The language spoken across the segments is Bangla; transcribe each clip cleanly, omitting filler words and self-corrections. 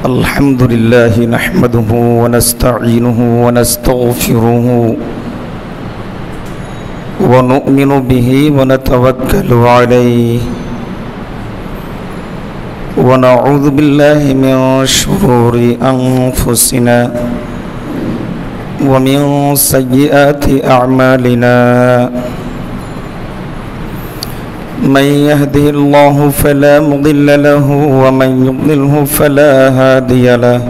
الحمد لله نحمده ونستعينه ونستغفره ونؤمن به ونتوكل عليه ونعوذ بالله من شرور أنفسنا ومن سيئات أعمالنا من يهده الله فلا مضل له ومن يضلله فلا هادي له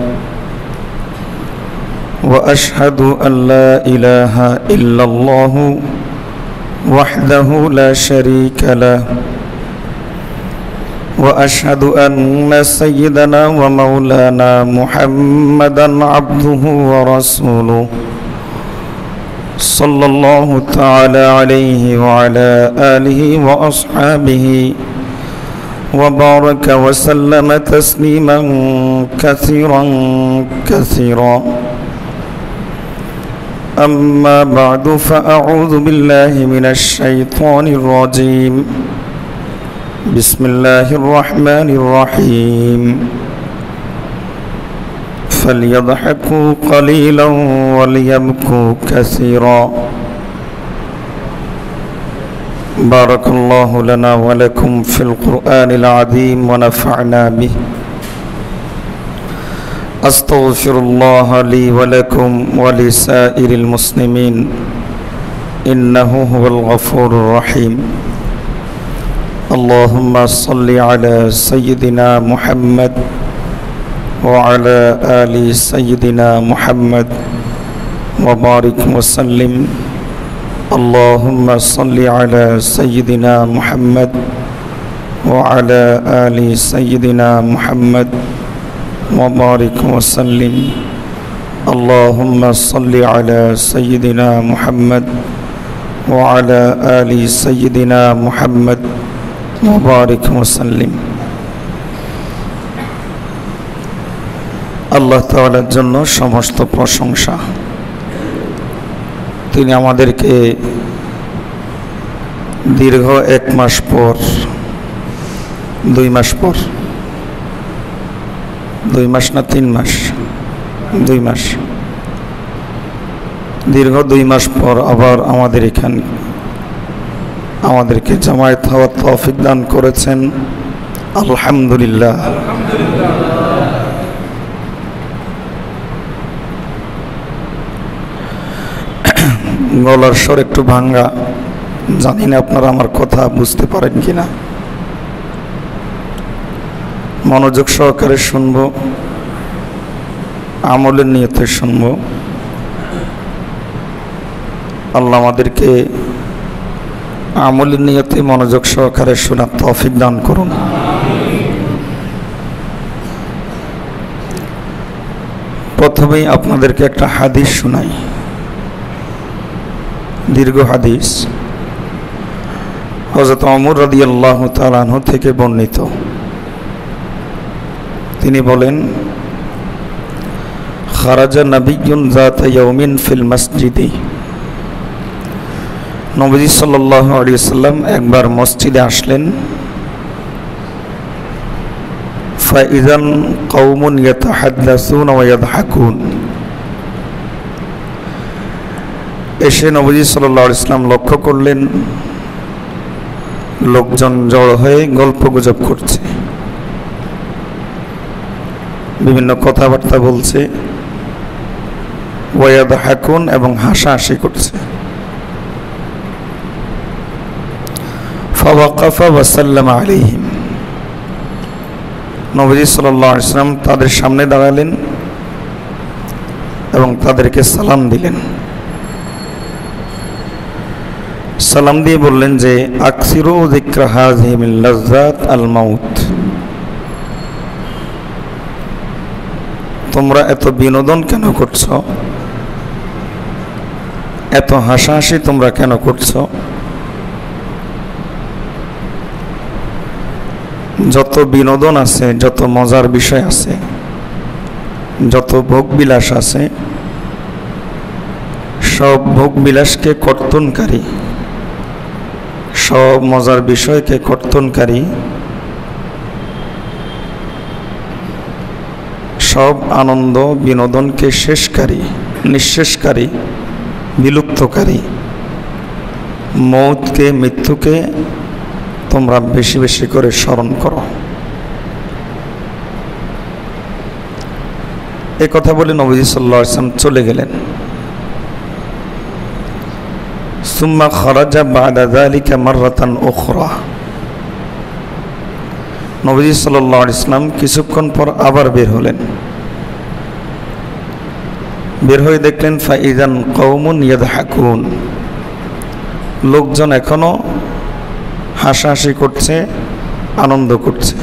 وأشهد أن لا إله إلا الله وحده لا شريك له وأشهد أن سيدنا ومولانا محمدا عبده ورسوله صلى الله تعالى عليه وعلى آله وأصحابه وبارك وسلم تسليما كثيرا كثيرا أما بعد فأعوذ بالله من الشيطان الرجيم بسم الله الرحمن الرحيم فليضحكوا قليلا وليبكوا كثيرا بارك الله لنا ولكم في القرآن العظيم ونفعنا به أستغفر الله لي ولكم ولسائر المسلمين إنه هو الغفور الرحيم اللهم صل على سيدنا محمد وعلى آل سيدنا محمد وبارك وسلم اللهم صل على سيدنا محمد وعلى آل سيدنا محمد وبارك وسلم اللهم صل على سيدنا محمد وعلى آل سيدنا محمد وبارك وسلم আল্লাহ তাআলার জন্য সমস্ত প্রশংসা। তিনি আমাদেরকে দীর্ঘ 1 মাস পর 2 মাস পর 2 মাস না 3 মাস 2 মাস দীর্ঘ 2 মাস পর আবার আমাদেরকে জামায়াত হওয়ার তৌফিক দান করেছেন। আলহামদুলিল্লাহ। গলার স্বর একটু ভাঙ্গা, জানি না আপনারা আমার কথা বুঝতে পারেন কিনা। মনোযোগ সহকারে শুনবো, আমলের নিয়তে শুনবো। আল্লাহ আমাদেরকে আমলের নিয়তে মনোযোগ সহকারে শোনার তৌফিক দান করুন। প্রথমেই আপনাদেরকে একটা হাদিস শোনাই, দীর্ঘ হাদিস। হযরত ওমর রাদিয়াল্লাহু তাআলা আনহু থেকে বর্ণিত। তিনি বলেন, খারাজা নাবিয়্যুন যাতা ইয়াউমিন ফিল মসজিদি। নবী সাল্লাল্লাহু আলাইহি ওয়াসাল্লাম একবার মসজিদে আসলেন। ফাইযান কওমুন ইয়াতাহাদ্দাসুনা ওয়া ইয়াদহাকুন। এসে নবী সাল্লাল্লাহু আলাইহি ওয়াসাল্লাম লক্ষ্য করলেন লোকজন জড়ো হয়ে গল্পগুজব করছে, বিভিন্ন কথাবার্তা বলছে, ওয়া ইয়াদহাকুন এবং হাসাহাসি করছে। ফাওয়াকাফা ওয়া সাল্লামা আলাইহিম। নবী সাল্লাল্লাহু আলাইহি ওয়াসাল্লাম তাদের সামনে দাঁড়ালেন এবং তাদেরকে সালাম দিলেন। সালাম দিয়ে বললেন যে আকসিরু যিকরা হাযিহি মিন লাযযাত আল মাউত। তোমরা এত বিনোদন কেন করছো, এত হাসাহাসি তোমরা কেন করছো? যত বিনোদন আছে, যত মজার বিষয় আছে, যত ভোগবিলাস আছে, সব ভোগবিলাসকে কর্তনকারী সব মজার বিষয়কে কর্তনকারী, সব আনন্দ বিনোদনকে শেষকারী, নিঃশেষকারী, বিলুপ্তকারী মৌতকে, মৃত্যুকে তোমরা বেশি বেশি করে স্মরণ করো। এই কথা বলে নবীজি সাল্লাল্লাহু আলাইহি ওয়াসাল্লাম চলে গেলেন। সুম্মা খারাজা বা'দা যালিকা মাররাতান উখরা। নবীজি সাল্লাল্লাহু আলাইহি ওয়াসাল্লাম কিছুক্ষণ পর আবার বের হলেন। বের হয়ে দেখলেন ফাইজান কওমুন ইয়াদহাকুন, লোকজন এখনো হাসাহাসি করছে, আনন্দ করছে।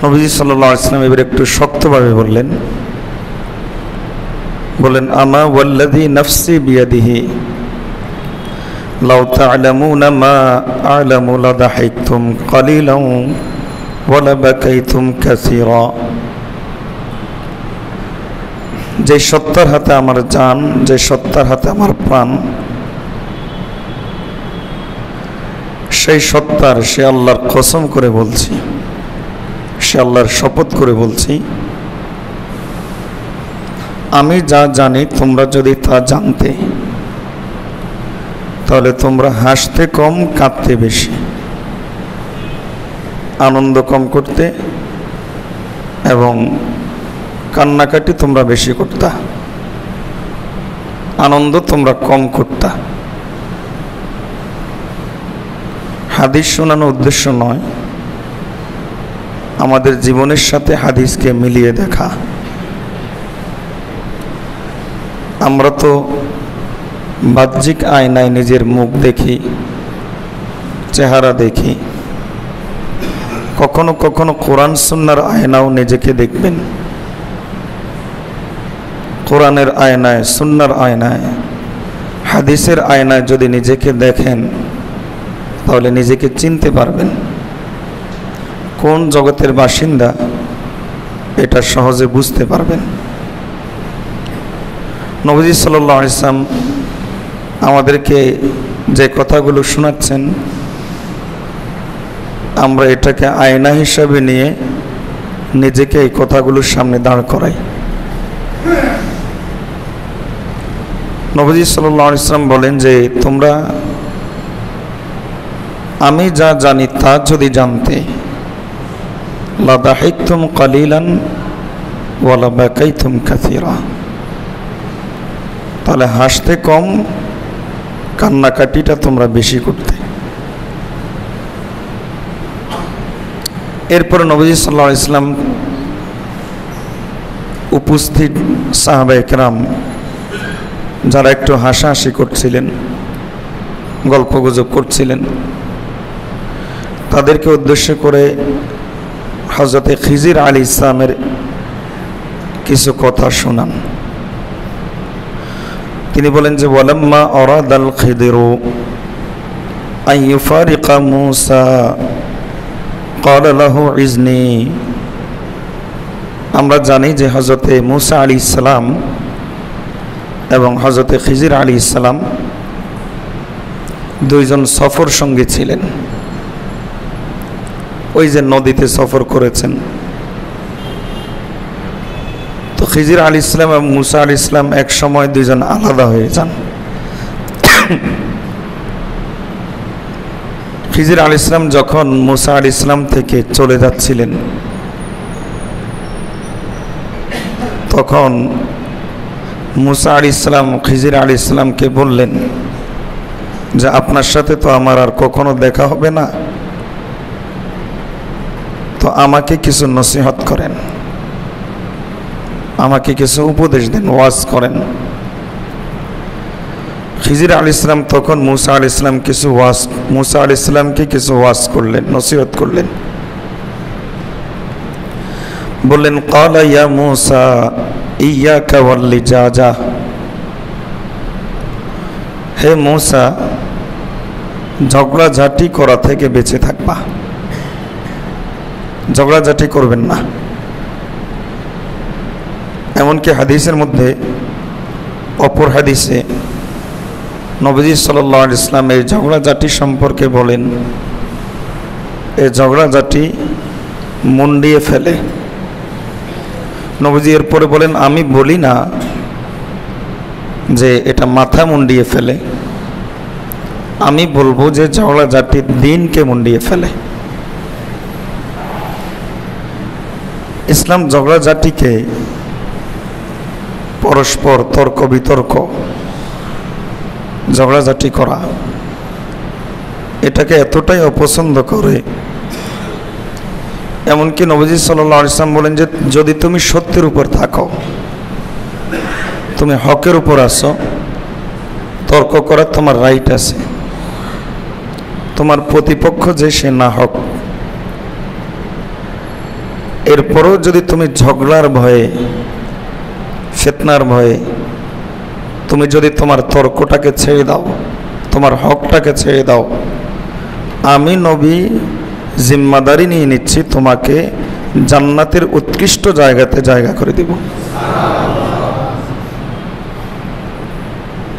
নবীজি সাল্লাল্লাহু আলাইহি ওয়াসাল্লাম এবার একটু শক্তভাবে বললেন আমা ওয়াল্লাযী নাফসি বিয়াদিহি লাউ তা'লামুনা মা আ'লামু লাদাহিকতুম কালিলান ওয়া লাবাকাইতুম কাসীরা। যে সত্তার হাতে আমার জান, যে সত্তার হাতে আমার প্রাণ, সেই সত্তার, সে আল্লাহর কসম করে বলছি, সে আল্লাহর শপথ করে বলছি, আমি যা জানি তোমরা যদি তা জানতে, তাহলে তোমরা হাসতে কম, কাঁদতে বেশি, আনন্দ কম করতে এবং কান্নাকাটি তোমরা বেশি করতা, আনন্দ তোমরা কম করতা। হাদিস শোনানোর উদ্দেশ্য নয়, আমাদের জীবনের সাথে হাদিসকে মিলিয়ে দেখা। আমরা তো বাহ্যিক আয়নায় নিজের মুখ দেখি, চেহারা দেখি, কখনো কখনো কোরআন সুন্নাহর আয়নাও নিজেকে দেখবেন। কোরআনের আয়নায়, সুন্নাহর আয়নায়, হাদিসের আয়নায় যদি নিজেকে দেখেন, তাহলে নিজেকে চিনতে পারবেন কোন জগতের বাসিন্দা, এটা সহজে বুঝতে পারবেন। নবীজি সাল্লাল্লাহু আলাইহি ওয়াসাল্লাম আমাদেরকে যে কথাগুলো শোনাচ্ছেন, আমরা এটাকে আয়না হিসাবে নিয়ে নিজেকে এই কথাগুলোর সামনে দাঁড় করাই। নবীজি সাল্লাল্লাহু আলাইহি ওয়াসাল্লাম বলেন যে তোমরা আমি যা জানি তা যদি জানতে, লাদাহিকতুম কালিলান ওয়া লাবাকাইতুম কাসীরা, তাহলে হাসতে কম, কান্নাকাটিটা তোমরা বেশি করতে। এরপরে নবীজি সাল্লাল্লাহু আলাইহি ওয়াসাল্লাম উপস্থিত সাহাবায়ে কেরাম যারা একটু হাসাহাসি করছিলেন, গল্পগুজব করছিলেন, তাদেরকে উদ্দেশ্য করে হযরতে খিজির আলাইহিস সালামের কিছু কথা শোনান। তিনি বলেন যে ওয়ালাম্মা আরাদাল খিদিরু আন ইউফারিকা মূসা ক্বালা লাহু ইজনি। আমরা জানি যে হযরতে মূসা আলাইহিস সালাম এবং হযরতে খিজির আলাইহিস সালাম দুইজন সফর সঙ্গী ছিলেন। ওই যে নদীতে সফর করেছেন, তো খিজির আলাইহিস সালাম এবং মূসা আলাইহিস সালাম এক সময় দুইজন আলাদা হয়ে যান। খিজির আলাইহিস সালাম যখন মূসা আলাইহিস সালাম থেকে চলে যাচ্ছিলেন, তখন মূসা আলাইহিস সালাম খিজির আলাইহিস সালামকে বললেন যে আপনার সাথে তো আমার আর কখনো দেখা হবে না, তো আমাকে কিছু নসিহত করেন, আমাকে কিছু উপদেশ দেন, ওয়াজ করেন। খিজির আলাইহিস সালাম তখন মূসা আলাইহিস সালামকে কিছু ওয়াজ করলেন, নসিহত করলেন। বললেন ক্বালা ইয়া মূসা ইয়াকা ওয়াল লিজাজা, হে মূসা ঝগড়াঝাটি করা থেকে বেঁচে থাকবা, ঝগড়াঝাটি করবেন না। এমনকি হাদিসের মধ্যে, অপর হাদিসে নবীজি সাল্লাল্লাহু আলাইহি ওয়াসাল্লাম এই ঝগড়াঝাটি সম্পর্কে বলেন, এই ঝগড়াঝাটি মুন্ডিয়ে ফেলে। নবীজি এরপরে বলেন, আমি বলি না যে এটা মাথা মুন্ডিয়ে ফেলে, আমি বলবো যে ঝগড়াঝাটি দিনকে মুন্ডিয়ে ফেলে। ইসলাম ঝগড়াঝাটিকে, পরস্পর তর্ক বিতর্ক, ঝগড়াঝাটি করা, এটাকে এতটাই অপছন্দ করে, এমনকি নবীজি সাল্লাল্লাহু আলাইহি ওয়াসাল্লাম বলেন যে যদি তুমি সত্যের উপর থাকো, তুমি হকের উপর আসো, তর্ক করার তোমার রাইট আছে। তোমার প্রতিপক্ষ যে সে না হক, এরপরও যদি তুমি ঝগড়ার ভয়ে, ফিতনার ভয়ে তুমি যদি তোমার তর্কটাকে ছেড়ে দাও, তোমার হকটাকে ছেড়ে দাও, আমি নবী জিম্মাদারি নিয়ে নিচ্ছি, তোমাকে জান্নাতের উৎকৃষ্ট জায়গাতে জায়গা করে দেব।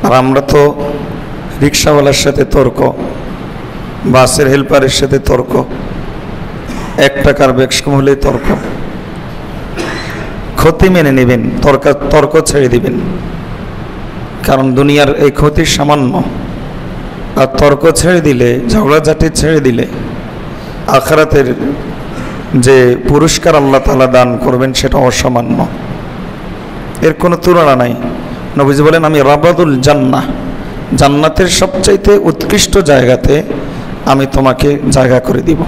আর আমরা তো রিক্সাওয়ালার সাথে তর্ক, বাসের হেল্পারের সাথে তর্ক, 1 টাকার বেশকম হলেই তর্ক। ক্ষতি মেনে নেবেন, তর্ক ছেড়ে দিবেন, কারণ দুনিয়ার এই ক্ষতি সামান্য। আর তর্ক ছেড়ে দিলে, ঝগড়াঝাটি ছেড়ে দিলে আখিরাতের যে পুরস্কার আল্লাহ তাআলা দান করবেন সেটা অসামান্য, এর কোনো তুলনা নাই। নবীজি বলেন, আমি রাবাদুল জান্নাহ, জান্নাতের সবচাইতে উৎকৃষ্ট জায়গাতে আমি তোমাকে জায়গা করে দিব।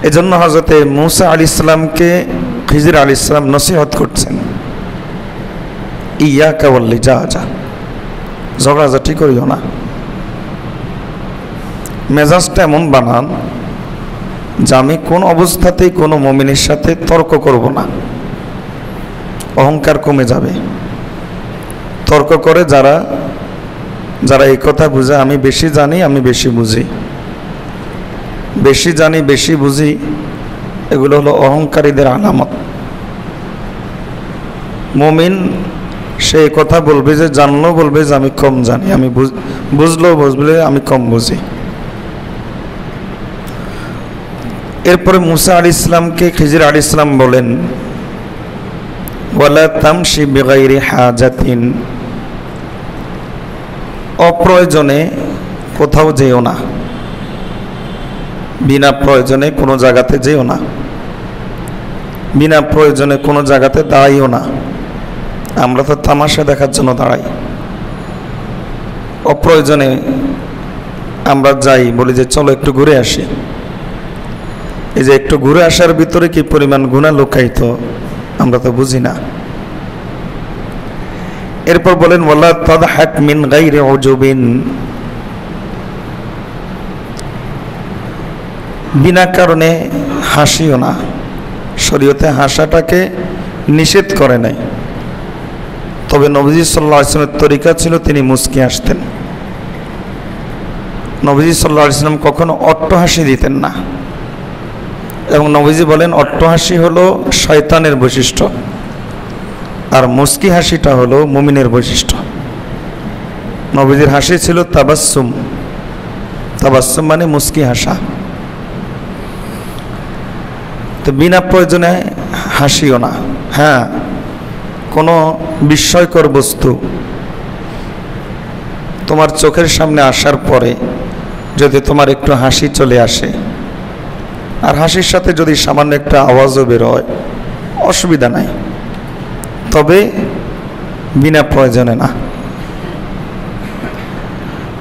এজন্য হযরতে মূসা আলাইহিস সালামকে খিজির আলাইহিস সালাম নসিহত করছেন, ইয়াকা ওয়াল লিজাজা, ঝগড়াঝাটি করিও না, মেজাজটা এমন বানান যে আমি কোন অবস্থাতেই কোনো মুমিনের সাথে তর্ক করব না। অহংকার কমে যাবে। তর্ক করে যারা এই কথা বুঝে আমি বেশি জানি, আমি বেশি বুঝি, বেশি জানি বেশি বুঝি, এগুলো হলো অহংকারীদের আলামত। মুমিন সে কথা বলবে যে জানলেও বলবে যে আমি কম জানি, আমি বুঝলেও বুঝবে আমি কম বুঝি। এরপরে মূসা আলাইহিস সালামকে খিজির আলাইহিস সালাম বলেন, ওয়ালা তামশি বিগাইরি হাজাতিন, অপ্রয়োজনে কোথাও যেও না, বিনা প্রয়োজনে কোনো জায়গাতে যেও না, বিনা প্রয়োজনে কোনো জায়গাতে দাঁড়াইও না। আমরা তো তামাশা দেখার জন্য দাঁড়াই, অপ্রয়োজনে আমরা যাই, বলি যে চলো একটু ঘুরে আসি। এই যে একটু ঘুরে আসার ভিতরে কি পরিমাণ গুনাহ লুকায়িত আমরা তো বুঝি না। এরপর বলেন, ওয়ালা তাদহাক মিন গায়রি উজুবিন, বিনা কারণে হাসিও না। শরীয়তে হাসাটাকে নিষেধ করে নাই, তবে নবীজি সাল্লাল্লাহু আলাইহি ওয়াসাল্লামের তরিকা ছিল তিনি মুস্কি হাসতেন। নবীজি সাল্লাল্লাহু আলাইহি ওয়াসাল্লাম কখনো অট্টহাসি দিতেন না, এবং নবীজি বলেন অট্টহাসি হলো শয়তানের বৈশিষ্ট্য, আর মুস্কি হাসিটা হলো মুমিনের বৈশিষ্ট্য। নবীজির হাসি ছিল তাবাসসুম, তাবাসসুম মানে মুস্কি হাসা। তো বিনা প্রয়োজনে হাসিও না। হ্যাঁ, কোনো বিস্ময়কর বস্তু তোমার চোখের সামনে আসার পরে যদি তোমার একটু হাসি চলে আসে, আর হাসির সাথে যদি সামান্য একটা আওয়াজও বের হয়, অসুবিধা নাই, তবে বিনা প্রয়োজনে না।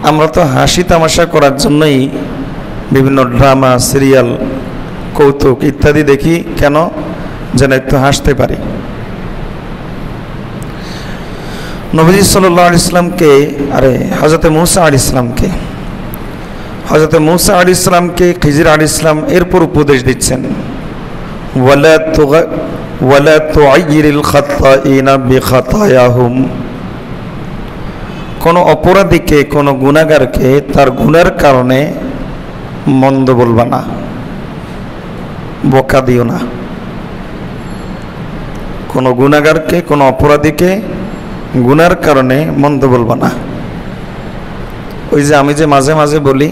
আমরা তো হাসি তামাশা করার জন্যই বিভিন্ন ড্রামা, সিরিয়াল, কৌতুক ইত্যাদি দেখি, কেন? যেন একটু হাসতে পারি। নবী সাল্লাল্লাহু আলাইহি ওয়াসাল্লামকে, হযরত মূসা আলাইহিস সালামকে, হযরত মূসা আলাইহিস সালামকে খিজির আলাইহিস সালাম এরপর উপদেশ দিচ্ছেন, ওয়ালা তুআইরিল খাত্তাইনা বিখাতায়াহুম, কোন অপরাধীকে, কোন গুনাহগারকে তার গুনার কারণে মন্দ বলবা না, বকা দিও না। কোন গুনাহগারকে, কোন অপরাধীকে গুনার কারণে মন্দ বলবো না। ওই যে আমি যে মাঝে মাঝে বলি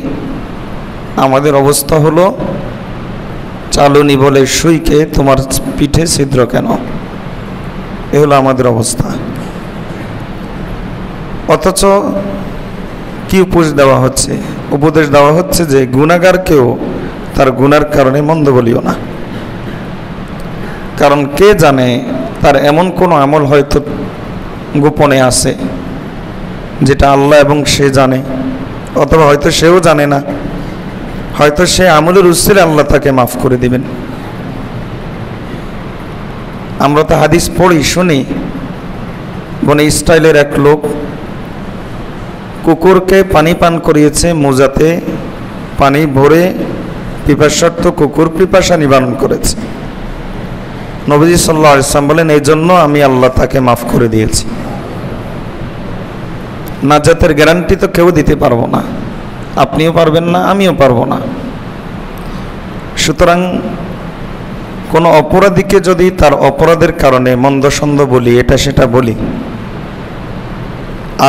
আমাদের অবস্থা হলো চালুনি বলে সুইকে তোমার পিঠে ছিদ্র কেন, এ হলো আমাদের অবস্থা। অথচ কি উপদেশ দেওয়া হচ্ছে? উপদেশ দেওয়া হচ্ছে যে গুনাহগারকেও তার গুনার কারণে মন্দ বলিও না। কারণ কে জানে তার এমন কোনো আমল হয়তো গোপনে আছে যেটা আল্লাহ এবং সে জানে, অথবা হয়তো সেও জানে না, হয়তো সে আমলের উসিলে আল্লাহ তাকে মাফ করে দিবেন। আমরা তো হাদিস পড়ি শুনি, বনে ইসরাইলের এক লোক কুকুরকে পানি পান করিয়েছে, মোজাতে পানি ভরে পিপাসার্থ কুকুর পিপাসা নিবারণ করেছে। নবীজি সাল্লাল্লাহু আলাইহি ওয়াসাল্লাম বলেন, এই জন্য আমি আল্লাহ তাকে মাফ করে দিয়েছি। নাজাতের গ্যারান্টি তো কেউ দিতে পারবো না, আপনিও পারবেন না, আমিও পারবো না। সুতরাং কোনো অপরাধীকে যদি তার অপরাধের কারণে মন্দ সন্দ বলি, এটা সেটা বলি,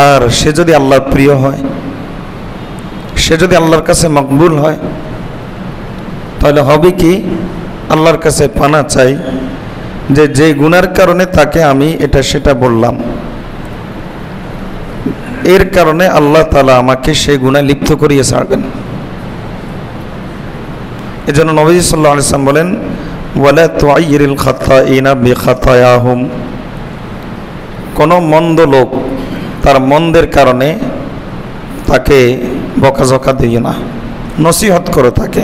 আর সে যদি আল্লাহর প্রিয় হয়, সে যদি আল্লাহর কাছে মকবুল হয়, তাহলে হবে কি আল্লাহর কাছে পানা চাই যে যে গুনার কারণে তাকে আমি এটা সেটা বললাম, এর কারণে আল্লাহ তাআলা আমাকে সেই গুনাহ লিপ্ত করিয়ে ছাড়বেন। এজন্য নবী সাল্লাল্লাহু আলাইহি ওয়াসাল্লাম বলেন, ওয়ালা তুআইরিল খাতাইনা বিখাতায়াহুম, কোন মন্দ লোক তার মন্দের কারণে তাকে বকাঝকা দিও না, নসিহত করো তাকে,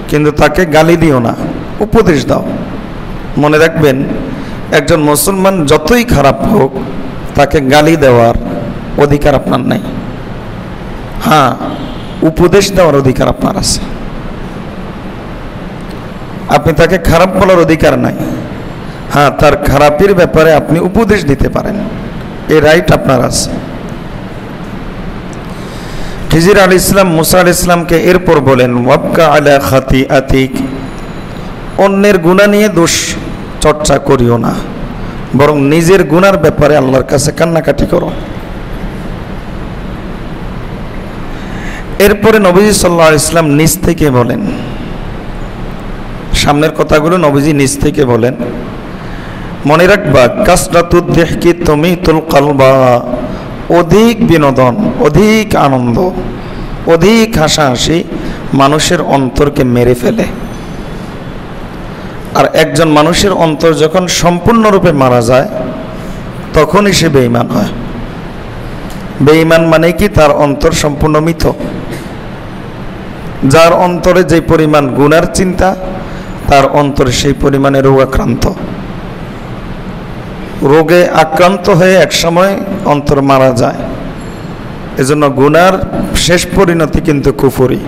কিন্তু তাকে গালি দিও না, উপদেশ দাও। মনে রাখবেন, একজন মুসলমান যতই খারাপ হোক তাকে গালি দেওয়ার অধিকার আপনার নাই। হ্যাঁ, উপদেশ দেওয়ার অধিকার আপনার আছে। আপনি তাকে খারাপ বলার অধিকার নাই, হ্যাঁ তার খারাপের ব্যাপারে আপনি উপদেশ দিতে পারেন, এই রাইট আপনার আছে। খিজির আলাইহিস সালাম মুসা আলাইহিস সালামকে এরপর বলেন, ওয়াবকা আলা খাতিআতিক, অন্যের গুনাহ নিয়ে দোষ চর্চা করিও না, বরং নিজের গুনার ব্যাপারে আল্লাহর কাছে কান্নাকাটি করো। এরপরে নবীজি সাল্লাল্লাহু আলাইহি ওয়াসাল্লাম নিজ থেকে বলেন, সামনের কথাগুলো নবীজি নিজ থেকে বলেন, মনে রাখবা কাসরাতুদ দিহকি তুমিতুল কলবা, অধিক বিনোদন, অধিক আনন্দ, অধিক হাসাহাসি মানুষের অন্তরকে মেরে ফেলে। আর একজন মানুষের অন্তর যখন সম্পূর্ণরূপে মারা যায় তখনই সে বেঈমান হয়। বেঈমান মানে কি? তার অন্তর সম্পূর্ণ মৃত। যার অন্তরে যে পরিমাণ গুনার চিন্তা, তার অন্তরে সেই পরিমাণে রোগাক্রান্ত। রোগে আক্রান্ত হয়ে একসময় অন্তর মারা যায়। এজন্য গুনার শেষ পরিণতি কিন্তু কুফরি।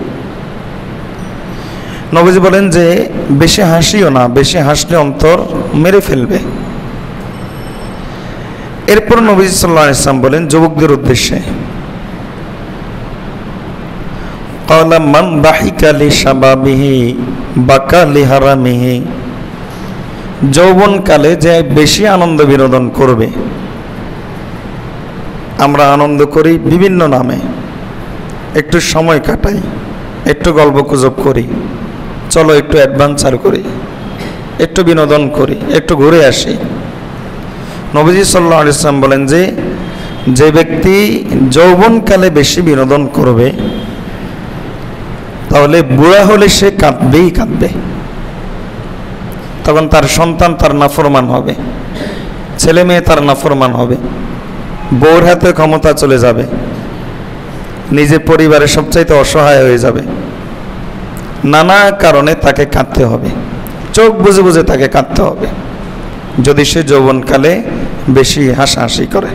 নবীজি বলেন যে বেশি হাসিও না, বেশি হাসলে অন্তর মেরে ফেলবে। এরপর নবীজি সাল্লাল্লাহু আলাইহি ওয়াসাল্লাম বলেন যুবকদের উদ্দেশ্যে, ক্বালা মান দাহিকা লিশাবাবিহি বাকা লিহারামিহি, যৌবনকালে যে বেশি আনন্দ বিনোদন করবে। আমরা আনন্দ করি বিভিন্ন নামে, একটু সময় কাটাই, একটু গল্প গুজব করি, চলো একটু অ্যাডভেঞ্চার করি, একটু বিনোদন করি, একটু ঘুরে আসি। নবীজি সাল্লাল্লাহু আলাইহি ওয়াসাল্লাম বলেন যে যে ব্যক্তি যৌবনকালে বেশি বিনোদন করবে তাহলে বুড়া হলে সে কাঁদবেই কাঁদবে। তখন তার সন্তান তার নাফরমান হবে, ছেলে মেয়ে তার নাফরমান হবে, বউর হাতে ক্ষমতা চলে যাবে, নিজে পরিবারের সবচাইতে অসহায় হয়ে যাবে। নানা কারণে তাকে কাঁদতে হবে, চোখ বুজে বুজে তাকে কাঁদতে হবে যদি সে যৌবনকালে বেশি হাসাহাসি করে।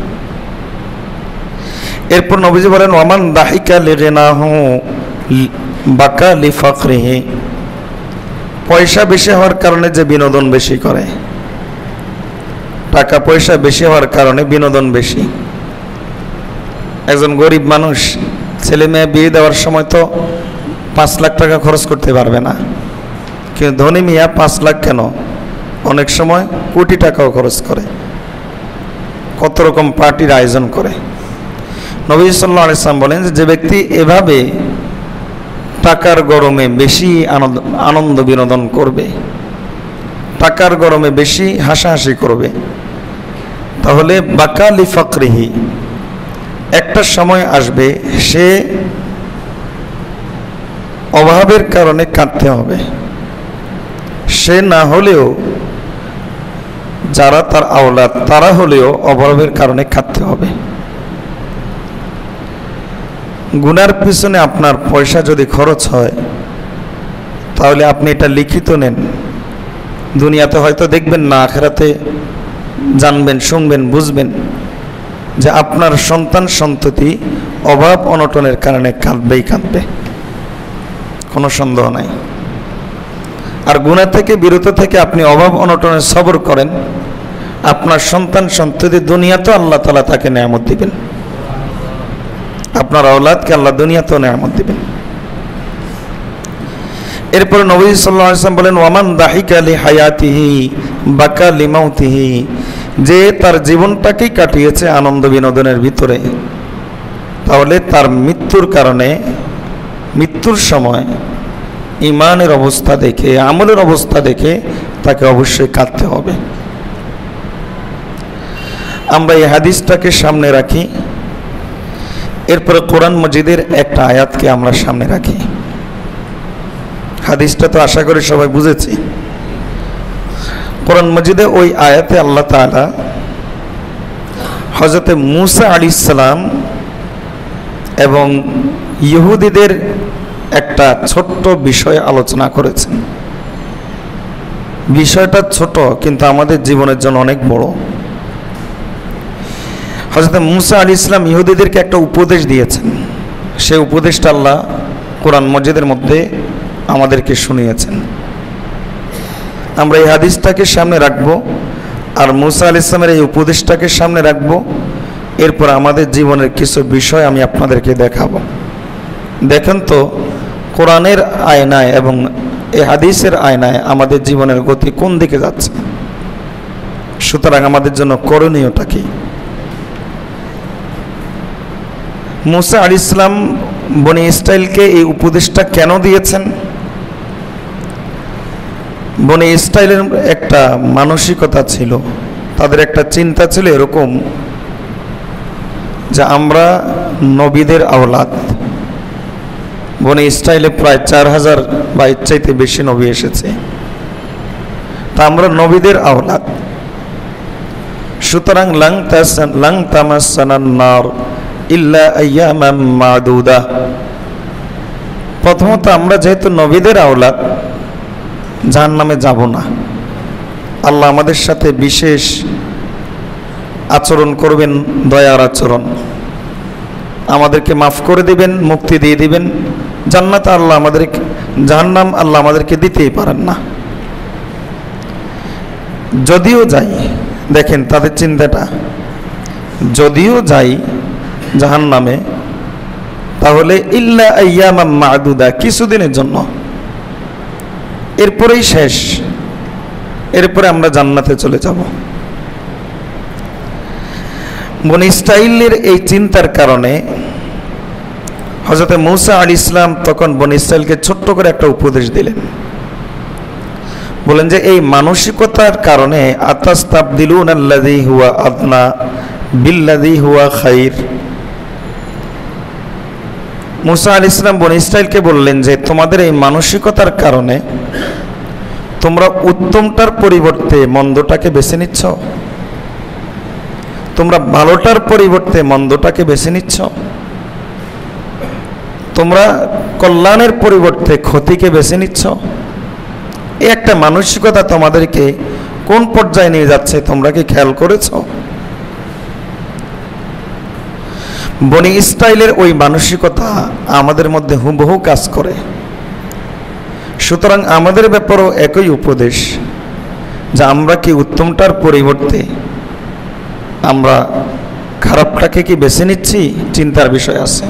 এরপর নবীজি বলেন ওয়ামান দাহিকা লিগিনাহু বাকা লিফাকরিহি, পয়সা বেশি হওয়ার কারণে যে বিনোদন বেশি করে, টাকা পয়সা বেশি হওয়ার কারণে বিনোদন বেশি। একজন গরিব মানুষ ছেলে মেয়ে বিয়ে দেওয়ার সময় তো 5 লাখ টাকা খরচ করতে পারবে না, কিন্তু ধনী মিয়া 5 লাখ কেন, অনেক সময় কোটি টাকাও খরচ করে। কত রকম পার্টির আয়োজন করে। নবী সাল্লাল্লাহু আলাইহি ওয়াসাল্লাম বলেন যে ব্যক্তি এভাবে টাকার গরমে বেশি আনন্দ বিনোদন করবে, টাকার গরমে বেশি হাসাহাসি করবে, তাহলে বাকালি ফাকরিহি, একটা সময় আসবে সে অভাবের কারণে কাঁদতে হবে। সে না হলেও যারা তার আওলাদ তারা হলেও অভাবের কারণে কাঁদতে হবে। গুনার পিছনে আপনার পয়সা যদি খরচ হয় তাহলে আপনি এটা লিখিত নেন। দুনিয়াতে হয়তো দেখবেন না, আখিরাতে জানবেন, শুনবেন, বুঝবেন যে আপনার সন্তান সন্ততি অভাব অনটনের কারণে কাঁদবেই কাঁদবে, কোনো সন্দেহ নাই। আর গুনাহ থেকে বিরত থেকে আপনি অভাব অনটনের সবর করেন, আপনার সন্তান সন্ততি দুনিয়াতে আল্লাহ তাআলা তাকে নেয়ামত দিবেন, আপনার আওলাদকে আল্লাহ দুনিয়াতেও নেয়ামত দিবেন। এরপরে নবী সাল্লাল্লাহু আলাইহি ওয়াসাল্লাম বলেন ওয়ামান দাহিকা লি হায়াতিহি বাকা লি মাউতিহি, যে তার জীবনটাকেই কাটিয়েছে আনন্দ বিনোদনের ভিতরে, তাহলে তার মৃত্যুর কারণে, মৃত্যুর সময় ঈমানের অবস্থা দেখে, আমলের অবস্থা দেখে তাকে অবশ্যই কাঁদতে হবে। আমরা এই হাদিসটাকে সামনে রাখি, এরপরে কোরআন মজিদের একটা আয়াতকে আমরা সামনে রাখি। হাদিসটা তো আশা করি সবাই বুঝেছি। কোরআন মজিদে ওই আয়াতে আল্লাহ তাআলা হযরত মূসা আলাইহিস সালাম এবং ইহুদিদের একটা ছোট্ট বিষয় আলোচনা করেছেন। বিষয়টা ছোট কিন্তু আমাদের জীবনের জন্য অনেক বড়। হযরত মূসা আলাইহিস সালাম ইহুদিদেরকে একটা উপদেশ দিয়েছেন, সেই উপদেশটা আল্লাহ কোরআন মজিদের মধ্যে আমাদেরকে শুনিয়েছেন। আমরা এই হাদিসটাকে সামনে রাখব আর মূসা আলাইহিস সালামের এই উপদেশটাকে সামনে রাখব। এরপর আমাদের জীবনের কিছু বিষয় আমি আপনাদেরকে দেখাবো। দেখেন তো কোরআনের আয়নায় এবং এই হাদিসের আয়নায় আমাদের জীবনের গতি কোন দিকে যাচ্ছে। সুতরাং আমাদের জন্য করণীয়টা কি? মূসা আলাইহিস সালাম বনি ইসরাইলকে এই উপদেশটা কেন দিয়েছেন? বনি ইসরাইলের একটা মানসিকতা ছিল, তাদের একটা চিন্তা ছিল এরকম যে আমরা নবীদের আওলাদ। বনি ইসরাইলে প্রায় 4000 বা এর চাইতে বেশি নবী এসেছে, তা আমরা নবীদের আওলাদ। সুতরাং লাং তামাসসানান নার ইল্লা আইয়ামাম মাদুদা, প্রথমত আমরা যেহেতু নবীদের আওলাদ জাহান্নামে যাব না। আল্লাহ আমাদের সাথে বিশেষ আচরণ করবেন, দয়ার আচরণ, আমাদেরকে মাফ করে দিবেন, মুক্তি দিয়ে দিবেন। জান্নাত আল্লাহ আমাদেরকে, জাহান্নাম আল্লাহ আমাদেরকে দিতেই পারেন না। যদিও যাই, দেখেন তাদের চিন্তাটা, যদিও যাই জাহান্নামে তাহলে ইল্লা আইয়ামাম মাদুদা, কিছুদিনের জন্য, এরপরেই শেষ, এরপরে আমরা জান্নাতে চলে যাব। বনি ইসরাইলের এই চিন্তার কারণে হযরত মূসা আলাইহিস সালাম তখন বনি ইসরাইলকে ছোট্ট করে একটা উপদেশ দিলেন। বলেন যে এই মানসিকতার কারণে আতাস্তাবদিলুনাল্লাযী হুয়া আদনা বিল্লাযী হুয়া খায়র। মূসা আলাইহিস সালাম বনি ইসরাইলকে বললেন যে তোমাদের এই মানসিকতার কারণে তোমরা উত্তমটার পরিবর্তে মন্দটাকে বেছে নিচ্ছ, তোমরা ভালোটার পরিবর্তে মন্দটাকে বেছে নিচ্ছ, তোমরা কল্যাণের পরিবর্তে ক্ষতিকে বেছে নিচ্ছ। এই একটা মানসিকতা তোমাদেরকে কোন পর্যায়ে নিয়ে যাচ্ছে তোমরা কি খেয়াল করেছো? বনি ইসরাইলের ওই মানসিকতা আমাদের মধ্যে হুবহু কাজ করে। সুতরাং আমাদের ব্যাপারেও একই উপদেশ যে আমরা কি উত্তমটার পরিবর্তে আমরা খারাপটাকে কি বেছে নিচ্ছি, চিন্তার বিষয় আছে।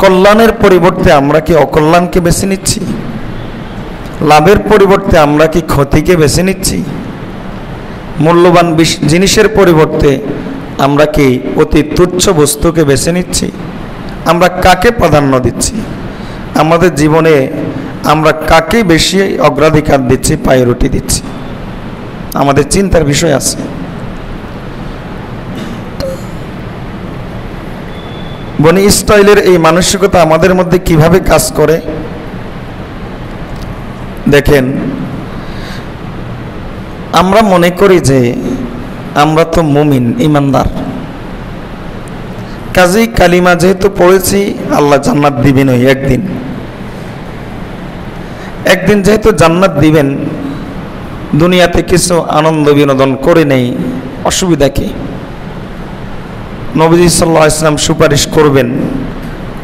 কল্যাণের পরিবর্তে আমরা কি অকল্যাণকে বেছে নিচ্ছি, লাভের পরিবর্তে আমরা কি ক্ষতিকে বেছে নিচ্ছি। মূল্যবান জিনিসের পরিবর্তে আমরা কি অতি তুচ্ছ বস্তুকে বেছে নিচ্ছি? আমরা কাকে প্রাধান্য দিচ্ছি? আমাদের জীবনে আমরা কাকে বেশি অগ্রাধিকার দিচ্ছি, প্রায়োরিটি দিচ্ছি? আমাদের চিন্তার বিষয় আছে। বনি ইসরাইলের এই মানসিকতা আমাদের মধ্যে কিভাবে কাজ করে দেখেন। আমরা মনে করি যে আমরা তো মুমিন, ইমানদার, কাজেই কালিমা যেহেতু পড়েছি আল্লাহ জান্নাত দিবেন। ওই একদিন যেহেতু জান্নাত দিবেন, দুনিয়াতে কিছু আনন্দ বিনোদন করে নেই, অসুবিধা কি? নবী সাল্লাল্লাহু আলাইহি ওয়াসাল্লাম সুপারিশ করবেন,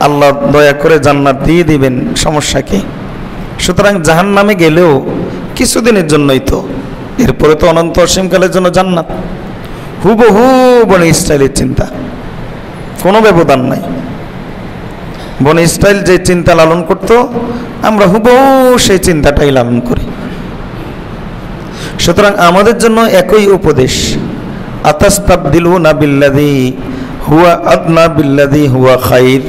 আল্লাহ দয়া করে জান্নাত দিয়ে দিবেন, সমস্যা কি? সুতরাং জাহান্নামে গেলেও কিছুদিনের জন্যই তো, এরপরে তো অনন্ত অসীমকালের জন্য জান্নাত। হুবহু বনি ইসরাইলের চিন্তা, কোনো ব্যবধান নাই। বনি ইসরাইল যে চিন্তা লালন করত, আমরা হুবহু সেই চিন্তাটাই লালন করি। সুতরাং আমাদের জন্য একই উপদেশ, আতাস্তাবদিলুনা বিল্লাযী হুয়া আদনা বিল্লাযী হুয়া খাইর।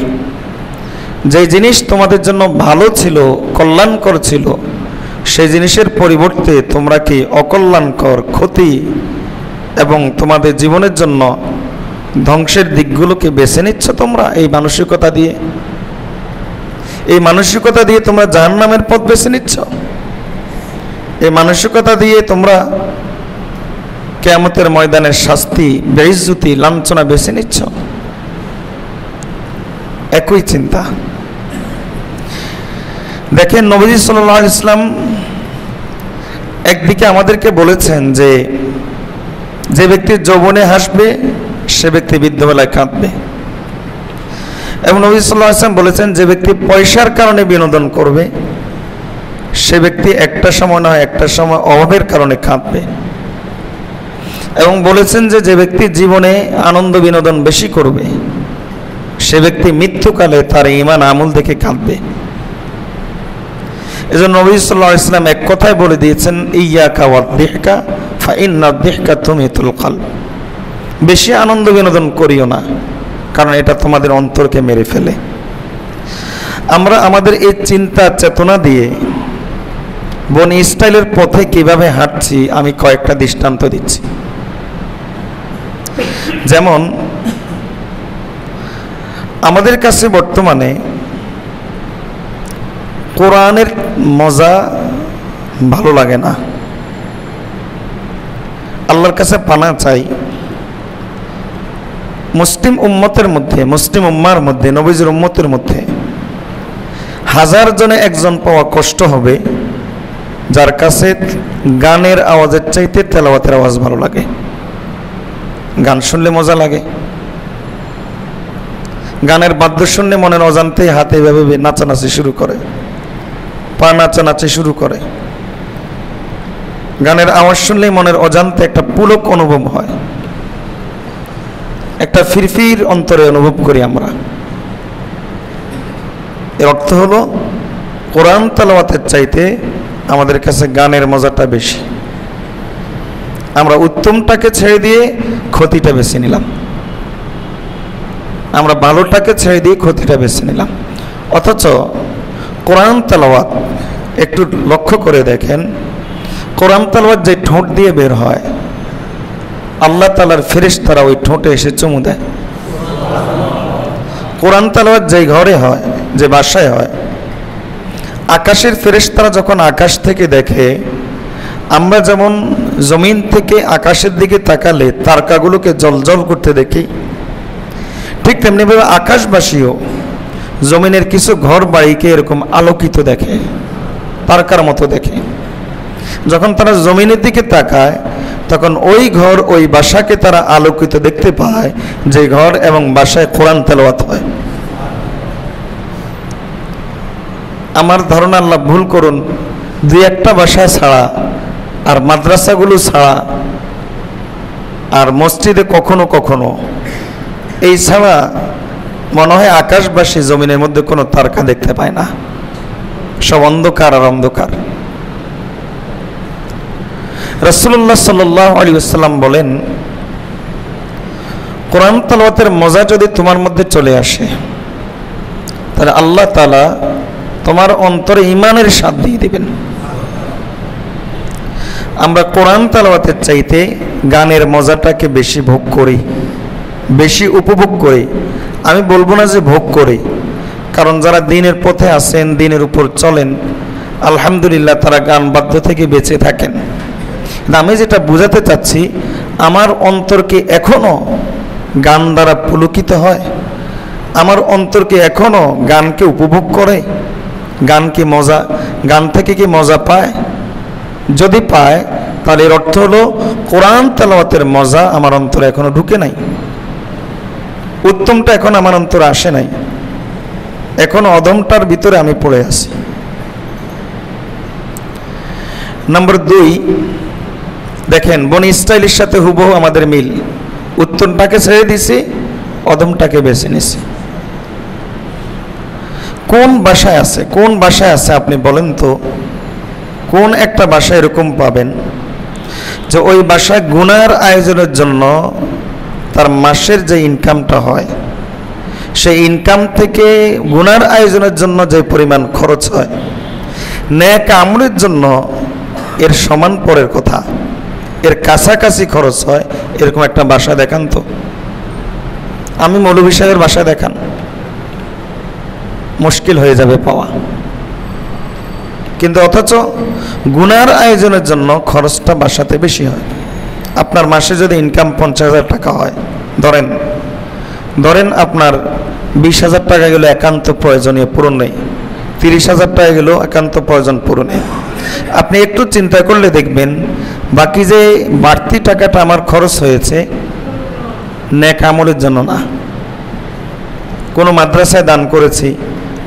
যে জিনিস তোমাদের জন্য ভালো ছিল, কল্যাণকর ছিল, সেই জিনিসের পরিবর্তে তোমরা কি অকল্যাণকর, ক্ষতি এবং তোমাদের জীবনের জন্য ধ্বংসের দিকগুলোকে বেছে নিচ্ছ? তোমরা এই মানসিকতা দিয়ে তোমরা জাহান্নামের পথ বেছে নিচ্ছ। এই মানসিকতা দিয়ে তোমরা কিয়ামতের ময়দানের শাস্তি, বেইজ্জতি, লাঞ্ছনা বেছে নিচ্ছ। একই চিন্তা। দেখেন, নবী সাল্লাল্লাহু আলাইহি ওয়াসাল্লাম একদিকে আমাদেরকে বলেছেন যে যে ব্যক্তি যৌবনে হাসবে সে ব্যক্তি বৃদ্ধবেলায় কাঁদবে, এবং নবী সাল্লাল্লাহু আলাইহি ওয়াসাল্লাম বলেছেন যে ব্যক্তি পয়সার কারণে বিনোদন করবে সে ব্যক্তি একটা সময় নয় একটা সময় অভাবের কারণে কাঁদবে, এবং বলেছেন যে যে ব্যক্তি জীবনে আনন্দ বিনোদন বেশি করবে সে ব্যক্তি মৃত্যুকালে তার ঈমান আমল দেখে কাঁদবে। এজন্য নবী সাল্লাল্লাহু আলাইহি ওয়াসাল্লাম এক কথায় বলে দিয়েছেন, ইয়াকা ওয়াদ-দিহকা ফাইন্নাদ-দিহকা তুমিতুল কলব। বেশি আনন্দ বিনোদন করিও না, কারণ এটা তোমাদের অন্তরকে মেরে ফেলে। আমরা আমাদের এই চিন্তা চেতনা দিয়ে বনি ইসরাইলের পথে কিভাবে হাঁটছি আমি কয়েকটা দৃষ্টান্ত দিচ্ছি। যেমন আমাদের কাছে বর্তমানে কোরআনের মজা ভালো লাগে না, আল্লাহর কাছে পানা চাই। মুসলিম উম্মতের মধ্যে, মুসলিম উম্মার মধ্যে, নবীজির উম্মতের মধ্যে 1000 জনে একজন পাওয়া কষ্ট হবে যার কাছে গানের আওয়াজের চাইতে তেলাওয়াতের আওয়াজ ভালো লাগে। গান শুনলে মজা লাগে, গানের বাদ্য শুনলে মনের অজান্তেই হাতে এভাবে নাচানাচি শুরু করে, পা নাচানাচি শুরু করে। গানের আওয়াজ শুনলেই মনের অজান্তে একটা পুলক অনুভব হয়, একটা ফিরফির অন্তরে অনুভব করি আমরা। এর অর্থ হলো কোরআন তেলাওয়াতের চাইতে আমাদের কাছে গানের মজাটা বেশি। আমরা উত্তমটাকে ছেড়ে দিয়ে ক্ষতিটা বেছে নিলাম, আমরা ভালোটাকে ছেড়ে দিয়ে ক্ষতিটা বেছে নিলাম। অথচ কোরআন তেলাওয়াত একটু লক্ষ্য করে দেখেন, কোরআন তেলাওয়াত যে ঠোঁট দিয়ে বের হয়, আল্লাহ তাআলার ফেরেশতারা ওই ঠোঁটে এসে চুমু দেয়। কোরআন তেলাওয়াত যে ঘরে হয়, যে বাসায় হয়, আকাশের ফেরেশতারা যখন আকাশ থেকে দেখে, আমরা যেমন জমিন থেকে আকাশের দিকে তাকালে তারকাগুলোকে জ্বলজ্বল করতে দেখি, ঠিক তেমনিভাবে আকাশবাসীও জমিনের কিছু ঘর বাড়িকে এরকম আলোকিত দেখে, তারকার মতো দেখে। যখন তারা জমিনের দিকে তাকায় তখন ওই ঘর, ওই বাসাকে তারা আলোকিত দেখতে পায় যে ঘর এবং বাসায় কোরআন তেলাওয়াত হয়। আমার ধারণা, আল্লাহ ভুল করুন, 2-1টা বাসা ছাড়া আর মাদ্রাসাগুলো ছাড়া আর মসজিদে কখনো কখনো এই ছাড়া মনে হয় আকাশবাসী জমিনের মধ্যে কোনো তারকা দেখতে পায় না, সব অন্ধকার আর অন্ধকার। রাসূলুল্লাহ সাল্লাল্লাহু আলাইহি ওয়াসাল্লাম বলেন, কোরআন তেলাওয়াতের মজা যদি তোমার মধ্যে চলে আসে, তাহলে আল্লাহ তাআলা তোমার অন্তরে ঈমানের স্বাদ দিয়ে দিবেন। আমরা কোরআন তেলাওয়াতের চাইতে গানের মজাটাকে বেশি ভোগ করি, বেশি উপভোগ করি। আমি বলবো না যে ভোগ করি, কারণ যারা দ্বীনের পথে আছেন, দ্বীনের উপর চলেন, আলহামদুলিল্লাহ তারা গান বাদ্য থেকে বেঁচে থাকেন। আমি যেটা বোঝাতে চাচ্ছি, আমার অন্তর কি এখনো গান দ্বারা পুলকিত হয়? আমার অন্তর কি এখনো গানকে উপভোগ করে? গান কি মজা, গান থেকে কি মজা পায়? যদি পায়, তাহলে এর অর্থ হলো কোরআন তেলাওয়াতের মজা আমার অন্তরে এখনো ঢুকে নাই, উত্তমটা এখন আমার অন্তরে আসে নাই, এখন অধমটার ভিতরে আমি পড়ে আছি। নম্বর 2, দেখেন বনি ইসরাইলের সাথে হুবহু আমাদের মিল। উত্তমটাকে ছেড়ে দিছি, অধমটাকে বেছে নিছি। কোন ভাষায় আছে, কোন ভাষায় আছে আপনি বলেন তো? কোন একটা ভাষা এরকম পাবেন যে ওই ভাষায় গুনার আয়োজনের জন্য তার মাসের যে ইনকামটা হয়, সেই ইনকাম থেকে গুনার আয়োজনের জন্য যে পরিমাণ খরচ হয়, নেক আমলের জন্য এর সমান পরের কথা, এর কাছাকাছি খরচ হয়, এরকম একটা ভাষা দেখান তো। আমি মৌলভী সাহেবের ভাষা দেখান, মুশকিল হয়ে যাবে পাওয়া। কিন্তু অথচ গুনার আয়োজনের জন্য খরচটা বাসাতে বেশি হয়। আপনার মাসে যদি ইনকাম 50,000 টাকা হয়, ধরেন আপনার 20,000 টাকা গেল একান্ত প্রয়োজনীয় পূরণে, 30,000 টাকা গেল একান্ত প্রয়োজন পূরণে। আপনি একটু চিন্তা করলে দেখবেন বাকি যে বাড়তি টাকাটা আমার খরচ হয়েছে নেক আমলের জন্য না। কোনো মাদ্রাসায় দান করেছি,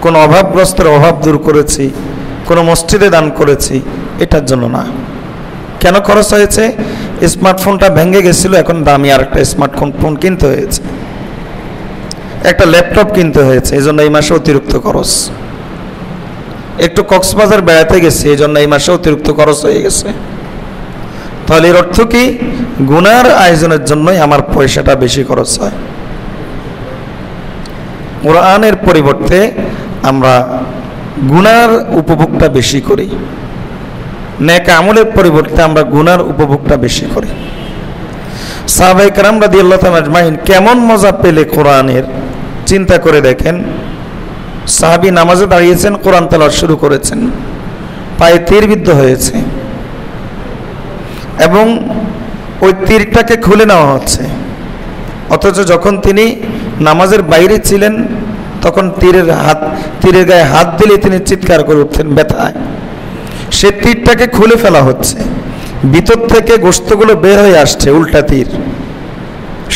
কোনো অভাবগ্রস্তের অভাব দূর করেছি, কোনো মসজিদে দান করেছি, এটার জন্য না। কেন খরচ হয়েছে? স্মার্টফোনটা ভেঙে গেছিল, এখন দামি আর একটা স্মার্টফোন কিনতে হয়েছে, একটা ল্যাপটপ কিনতে হয়েছে, এই জন্য এই মাসে অতিরিক্ত খরচ। একটু কক্সবাজার বেড়াতে গেছি, এই জন্য এই মাসে অতিরিক্ত খরচ হয়ে গেছে। তাহলে এর অর্থ কি? গুনার আয়োজনের জন্যই আমার পয়সাটা বেশি খরচ হয়। কোরআনের পরিবর্তে আমরা গুনার উপভোগটা বেশি করি, নেক আমলের পরিবর্তে আমরা গুনার উপভোগটা বেশি করি। সাহাবায়ে কেরাম রাদিয়াল্লাহু তাআলা আজমাইন কেমন মজা পেলে কোরআনের, চিন্তা করে দেখেন। সাহাবী নামাজে দাঁড়িয়েছেন, কোরআন তেলাওয়াত শুরু করেছেন, পায়ে তীর বিদ্ধ হয়েছে এবং ওই তীরটাকে খুলে নেওয়া হচ্ছে। অথচ যখন তিনি নামাজের বাইরে ছিলেন, তখন তীরের গায়ে হাত দিলে তিনি চিৎকার করে উঠতেন ব্যথায়। সে তীরটাকে খুলে ফেলা হচ্ছে, ভিতর থেকে গোশতগুলো বের হয়ে আসছে, উল্টা তীর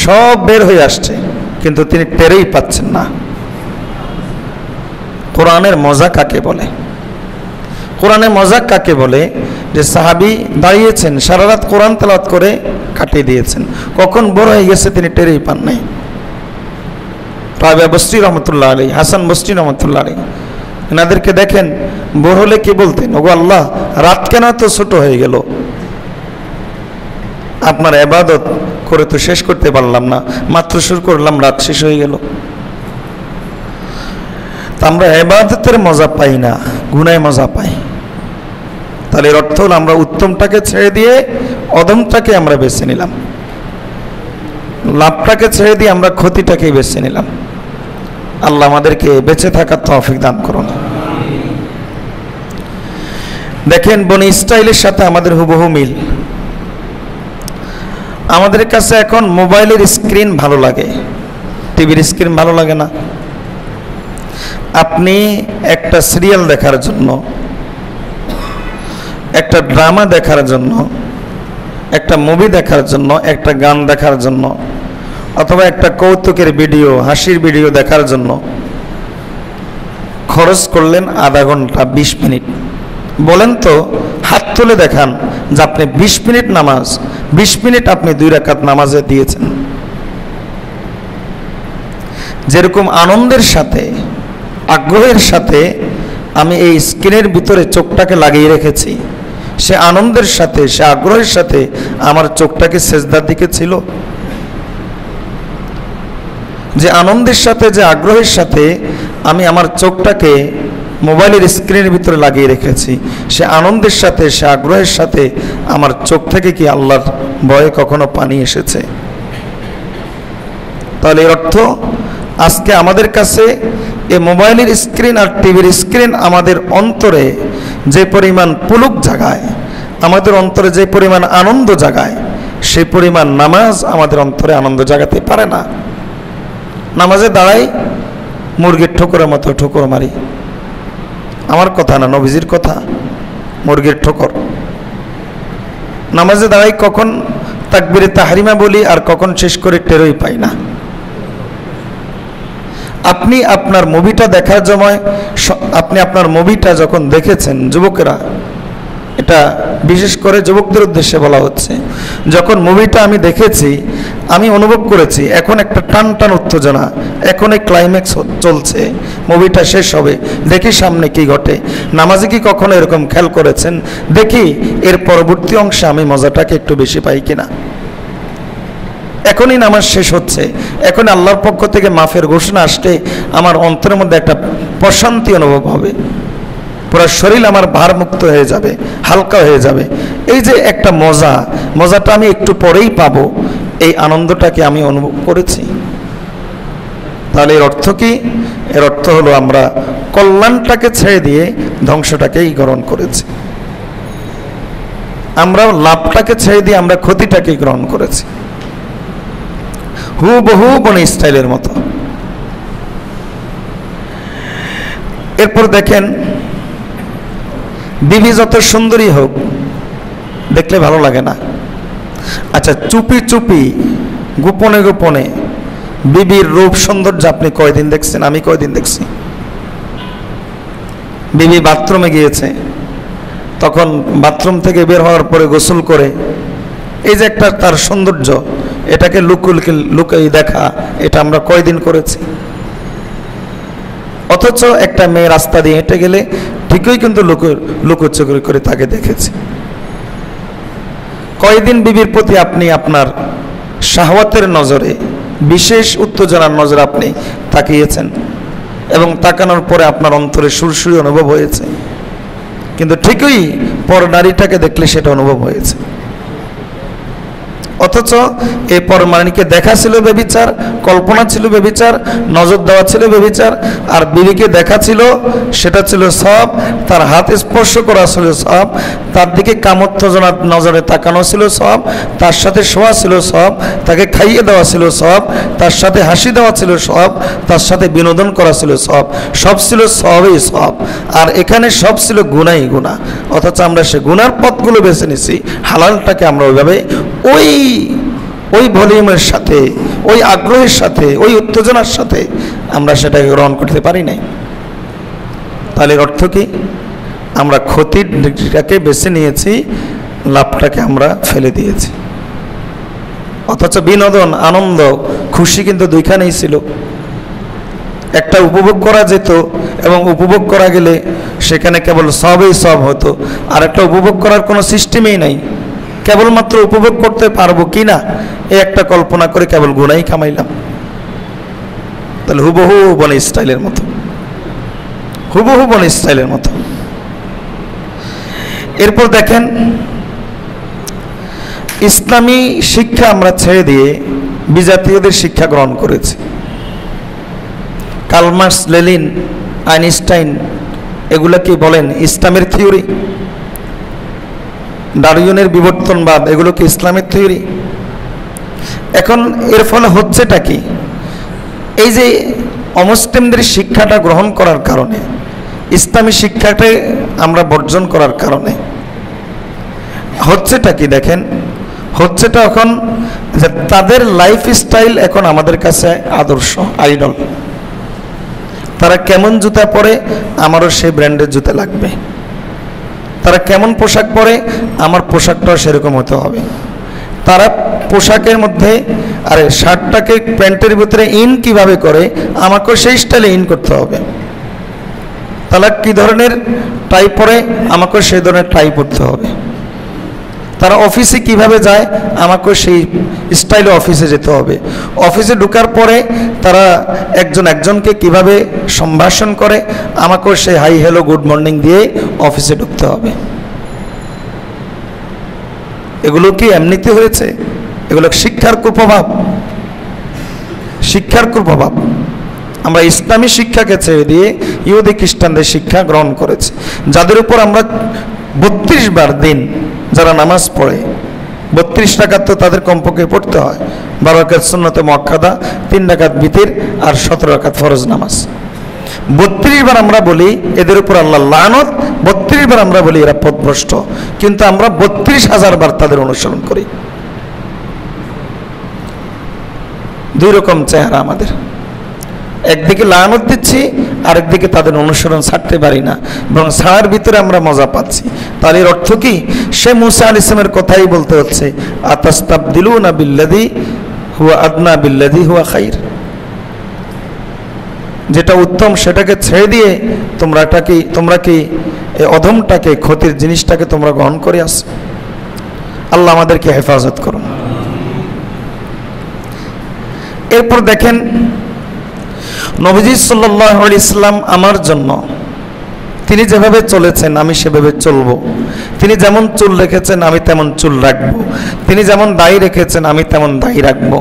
সব বের হয়ে আসছে, কিন্তু তিনি টেরেই পাচ্ছেন না। কোরআনের মজা কাকে বলে? কোরআনের মজা কাকে বলে? যে সাহাবী দাঁড়িয়েছেন, সারা রাত কোরআন তেলাওয়াত করে কাটিয়ে দিয়েছেন, কখন বড় হয়ে গেছে তিনি টেরেই পান নাই। রাবিয়া বসরি রহমতুল্লাহ আলী, হাসান বসরি রহমতুল্লাহ আলী, এনাদেরকে দেখেন বড় হলে কি বলতেন? ওগো আল্লাহ, রাত কেন তো ছোট হয়ে গেল, আপনার ইবাদত করে তো শেষ করতে পারলাম না, মাত্র শুরু করলাম, রাত শেষ হয়ে গেল। তা আমরা ইবাদতের মজা পাই না, গুনায় মজা পাই। তাহলে এর অর্থ হলো আমরা উত্তমটাকে ছেড়ে দিয়ে অধমটাকে আমরা বেছে নিলাম, লাভটাকে ছেড়ে দিয়ে আমরা ক্ষতিটাকে বেছে নিলাম। আল্লাহ আমাদেরকে বেঁচে থাকার তৌফিক দান করুন। দেখেন বনি ইসরাইলের সাথে আমাদের হুবহু মিল। আমাদের কাছে এখন মোবাইলের স্ক্রিন ভালো লাগে, টিভির স্ক্রিন ভালো লাগে না। আপনি একটা সিরিয়াল দেখার জন্য, একটা ড্রামা দেখার জন্য, একটা মুভি দেখার জন্য, একটা গান দেখার জন্য, অথবা একটা কৌতুকের ভিডিও, হাসির ভিডিও দেখার জন্য খরচ করলেন আধা ঘন্টা, 20 মিনিট। বলেন তো, হাত তুলে দেখান যে আপনি 20 মিনিট নামাজ, 20 মিনিট আপনি 2 রাকাত নামাজে দিয়েছেন। যেরকম আনন্দের সাথে, আগ্রহের সাথে আমি এই স্ক্রিনের ভিতরে চোখটাকে লাগিয়ে রেখেছি, সে আনন্দের সাথে, সে আগ্রহের সাথে আমার চোখটাকে সেজদার দিকে ছিল? যে আনন্দের সাথে, যে আগ্রহের সাথে আমি আমার চোখটাকে মোবাইলের স্ক্রিনের ভিতরে লাগিয়ে রেখেছি, সে আনন্দের সাথে, সে আগ্রহের সাথে আমার চোখ থেকে কি আল্লাহর ভয়ে কখনো পানি এসেছে? তাহলে এর অর্থ আজকে আমাদের কাছে এই মোবাইলের স্ক্রিন আর টিভির স্ক্রিন আমাদের অন্তরে যে পরিমাণ পুলক জাগায়, আমাদের অন্তরে যে পরিমাণ আনন্দ জাগায়, সেই পরিমাণ নামাজ আমাদের অন্তরে আনন্দ জাগাতে পারে না। নামাজে দাঁড়াই মুরগির ঠোকরের মতো ঠোকর মারি। আমার কথা না, নবীজির কথা, মুরগির ঠোকর। নামাজে দাঁড়াই কখন তাকবীরে তাহরিমা বলি আর কখন শেষ করে টেরই পাই না। আপনি আপনার মুভিটা দেখার সময়, আপনি আপনার মুভিটা যখন দেখেছেন, যুবকেরা, এটা বিশেষ করে যুবকদের উদ্দেশ্যে বলা হচ্ছে, যখন মুভিটা আমি দেখেছি আমি অনুভব করেছি এখন একটা টান টান উত্তেজনা, এখন এই ক্লাইম্যাক্স চলছে, মুভিটা শেষ হবে, দেখি সামনে কি ঘটে। নামাজে কি কখনো এরকম খেয়াল করেছেন? দেখি এর পরবর্তী অংশে আমি মজাটাকে একটু বেশি পাই কিনা। এখনই নামাজ শেষ হচ্ছে, এখন আল্লাহর পক্ষ থেকে মাফের ঘোষণা আসলে আমার অন্তরের মধ্যে একটা প্রশান্তি অনুভব হবে, পুরো শরীর আমার ভারমুক্ত হয়ে যাবে, হালকা হয়ে যাবে। এই যে একটা মজাটা আমি একটু পরেই পাবো, এই আনন্দটাকে আমি অনুভব করেছি। তাহলে এর অর্থ কি? এর অর্থ হলো আমরা কল্যাণটাকে ছেড়ে দিয়ে ধ্বংসটাকেই গ্রহণ করেছি, আমরা লাভটাকে ছেড়ে দিয়ে আমরা ক্ষতিটাকেই গ্রহণ করেছি, হুবহু বনি ইসরাইলের মতো। এরপর দেখেন, বিবি যত সুন্দরী হোক দেখলে ভালো লাগে না। আচ্ছা, চুপি চুপি গোপনে গোপনে বিবির রূপ সৌন্দর্য আপনি কয়দিন দেখছেন? আমি কয়দিন দেখছি? বিবি বাথরুমে গিয়েছে, তখন বাথরুম থেকে বের হওয়ার পরে গোসল করে এই যে একটা তার সৌন্দর্য, এটাকে লুকিয়ে দেখা, এটা আমরা কয়দিন করেছি? অথচ একটা মেয়ে রাস্তা দিয়ে হেঁটে গেলে ঠিকই কিন্তু লুকোচুরি করে তাকে দেখেছি। কয়দিন বিবির প্রতি আপনি আপনার শাহওয়াতের নজরে, বিশেষ উত্তেজনার নজরে আপনি তাকিয়েছেন এবং তাকানোর পরে আপনার অন্তরে সুরসুরি অনুভব হয়েছে, কিন্তু ঠিকই পর নারীটাকে দেখলে সেটা অনুভব হয়েছে। অথচ এই পরমাণিকে দেখা ছিল ব্যভিচার, কল্পনা ছিল ব্যভিচার, নজর দেওয়া ছিল ব্যভিচার, আর বিবিকে দেখা ছিল সেটা ছিল সব, তার হাত স্পর্শ করা ছিল সব, তার দিকে কামোত্তেজনার নজরে তাকানো ছিল সব, তার সাথে শোয়া ছিল সব, তাকে খাইয়ে দেওয়া ছিল সব, তার সাথে হাসি দেওয়া ছিল সব, তার সাথে বিনোদন করা ছিল সব, সব ছিল সবই সব। আর এখানে সব ছিল গুনাই গুনাহ, অথচ আমরা সে গুনার পথগুলো বেছে নিছি, হালালটাকে আমরা ওইভাবে ওই ভলিউমের সাথে, ওই আগ্রহের সাথে, ওই উত্তেজনার সাথে আমরা সেটাকে গ্রহণ করতে পারি নাই। তাহলে অর্থ কি? আমরা ক্ষতির দিকটাকে বেছে নিয়েছি, লাভটাকে আমরা ফেলে দিয়েছি। অথচ বিনোদন, আনন্দ, খুশি কিন্তু দুইখানেই ছিল। একটা উপভোগ করা যেত এবং উপভোগ করা গেলে সেখানে কেবল সবই সব হতো, আর একটা উপভোগ করার কোনো সিস্টেমই নাই, কেবলমাত্র উপভোগ করতে পারবো কিনা এই একটা কল্পনা করে কেবল গুনাই কামাইলাম। তাহলে হুবহু বনি স্টাইলের মতো, হুবহু বনি স্টাইলের মতো। এরপর দেখেন, ইসলামী শিক্ষা আমরা ছেড়ে দিয়ে বিজাতীয়দের শিক্ষা গ্রহণ করেছি। কার্ল মার্কস, লেনিন, আইনস্টাইন এগুলা কি বলেন ইসলামের থিওরি? ডারউইনের বিবর্তনবাদ এগুলো কি ইসলামের থিওরি? এখন এর ফলে হচ্ছেটা কি? এই যে অমুসলিমদের শিক্ষাটা গ্রহণ করার কারণে, ইসলামী শিক্ষাটাই আমরা বর্জন করার কারণে হচ্ছেটা কি দেখেন, হচ্ছেটা এখন যে তাদের লাইফ স্টাইল এখন আমাদের কাছে আদর্শ, আইডল। তারা কেমন জুতা পরে, আমারও সেই ব্র্যান্ডের জুতা লাগবে। তারা কেমন পোশাক পরে, আমার পোশাকটাও সেরকম হতে হবে। তারা পোশাকের মধ্যে, আরে শার্টটাকে প্যান্টের ভিতরে ইন কিভাবে করে, আমাকেও সেই স্টাইলে ইন করতে হবে। তারা কী ধরনের টাই পরে, আমাকেও সেই ধরনের টাই পরতে হবে। তারা অফিসে কিভাবে যায়, আমাকেও সেই স্টাইলে অফিসে যেতে হবে। অফিসে ঢোকার পরে তারা একজন একজনকে কিভাবে সম্ভাষণ করে, আমাকেও সেই হাই হ্যালো গুড মর্নিং দিয়ে অফিসে ঢুকতে হবে। এগুলো কি এমনিতে হয়েছে? এগুলো শিক্ষার কুপ্রভাব, শিক্ষার কুপ্রভাব। আমরা ইসলামী শিক্ষাকে ছেড়ে দিয়ে ইহুদি খ্রিস্টানদের শিক্ষা গ্রহণ করেছি, যাদের উপর আমরা 32 বার দিন যারা নামাজ পড়ে, 32 রাকাত তো তাদের কমপক্ষে পড়তে হয়, 12 রাকাত সুন্নতে মুআক্কাদা, 3 রাকাত বিতির আর 17 রাকাত ফরজ নামাজ। 32 বার আমরা বলি এদের উপর আল্লাহ লানত, 32 বার আমরা বলি এরা পথভ্রষ্ট, কিন্তু আমরা 32,000 বার তাদের অনুসরণ করি। দুই রকম চেহারা আমাদের, একদিকে লানত দিচ্ছি, আরেকদিকে তাদের অনুসরণ ছাড়তে পারি না, এবং ছাড়ার ভিতরে আমরা মজা পাচ্ছি। তাহলে এর অর্থ কি? সে মুসা আলাইহিস সালামের কথাই বলতে হচ্ছে, আতাস্তাবদিলুনা বিল্লাযী হুয়া আদনা বিল্লাযী হুয়া খাইর। যেটা উত্তম সেটাকে ছেড়ে দিয়ে তোমরা কি এই অধমটাকে, ক্ষতির জিনিসটাকে তোমরা গ্রহণ করে আসো। আল্লাহ আমাদেরকে হেফাজত করুন। এরপর দেখেন, নবীজি সাল্লাল্লাহু আলাইহি সাল্লাম আমার জন্য তিনি যেভাবে চলেছেন আমি সেভাবে চলবো। তিনি যেমন চুল রেখেছেন আমি তেমন চুল রাখবো। তিনি যেমন দাড়ি রেখেছেন আমি তেমন দাড়ি রাখবো।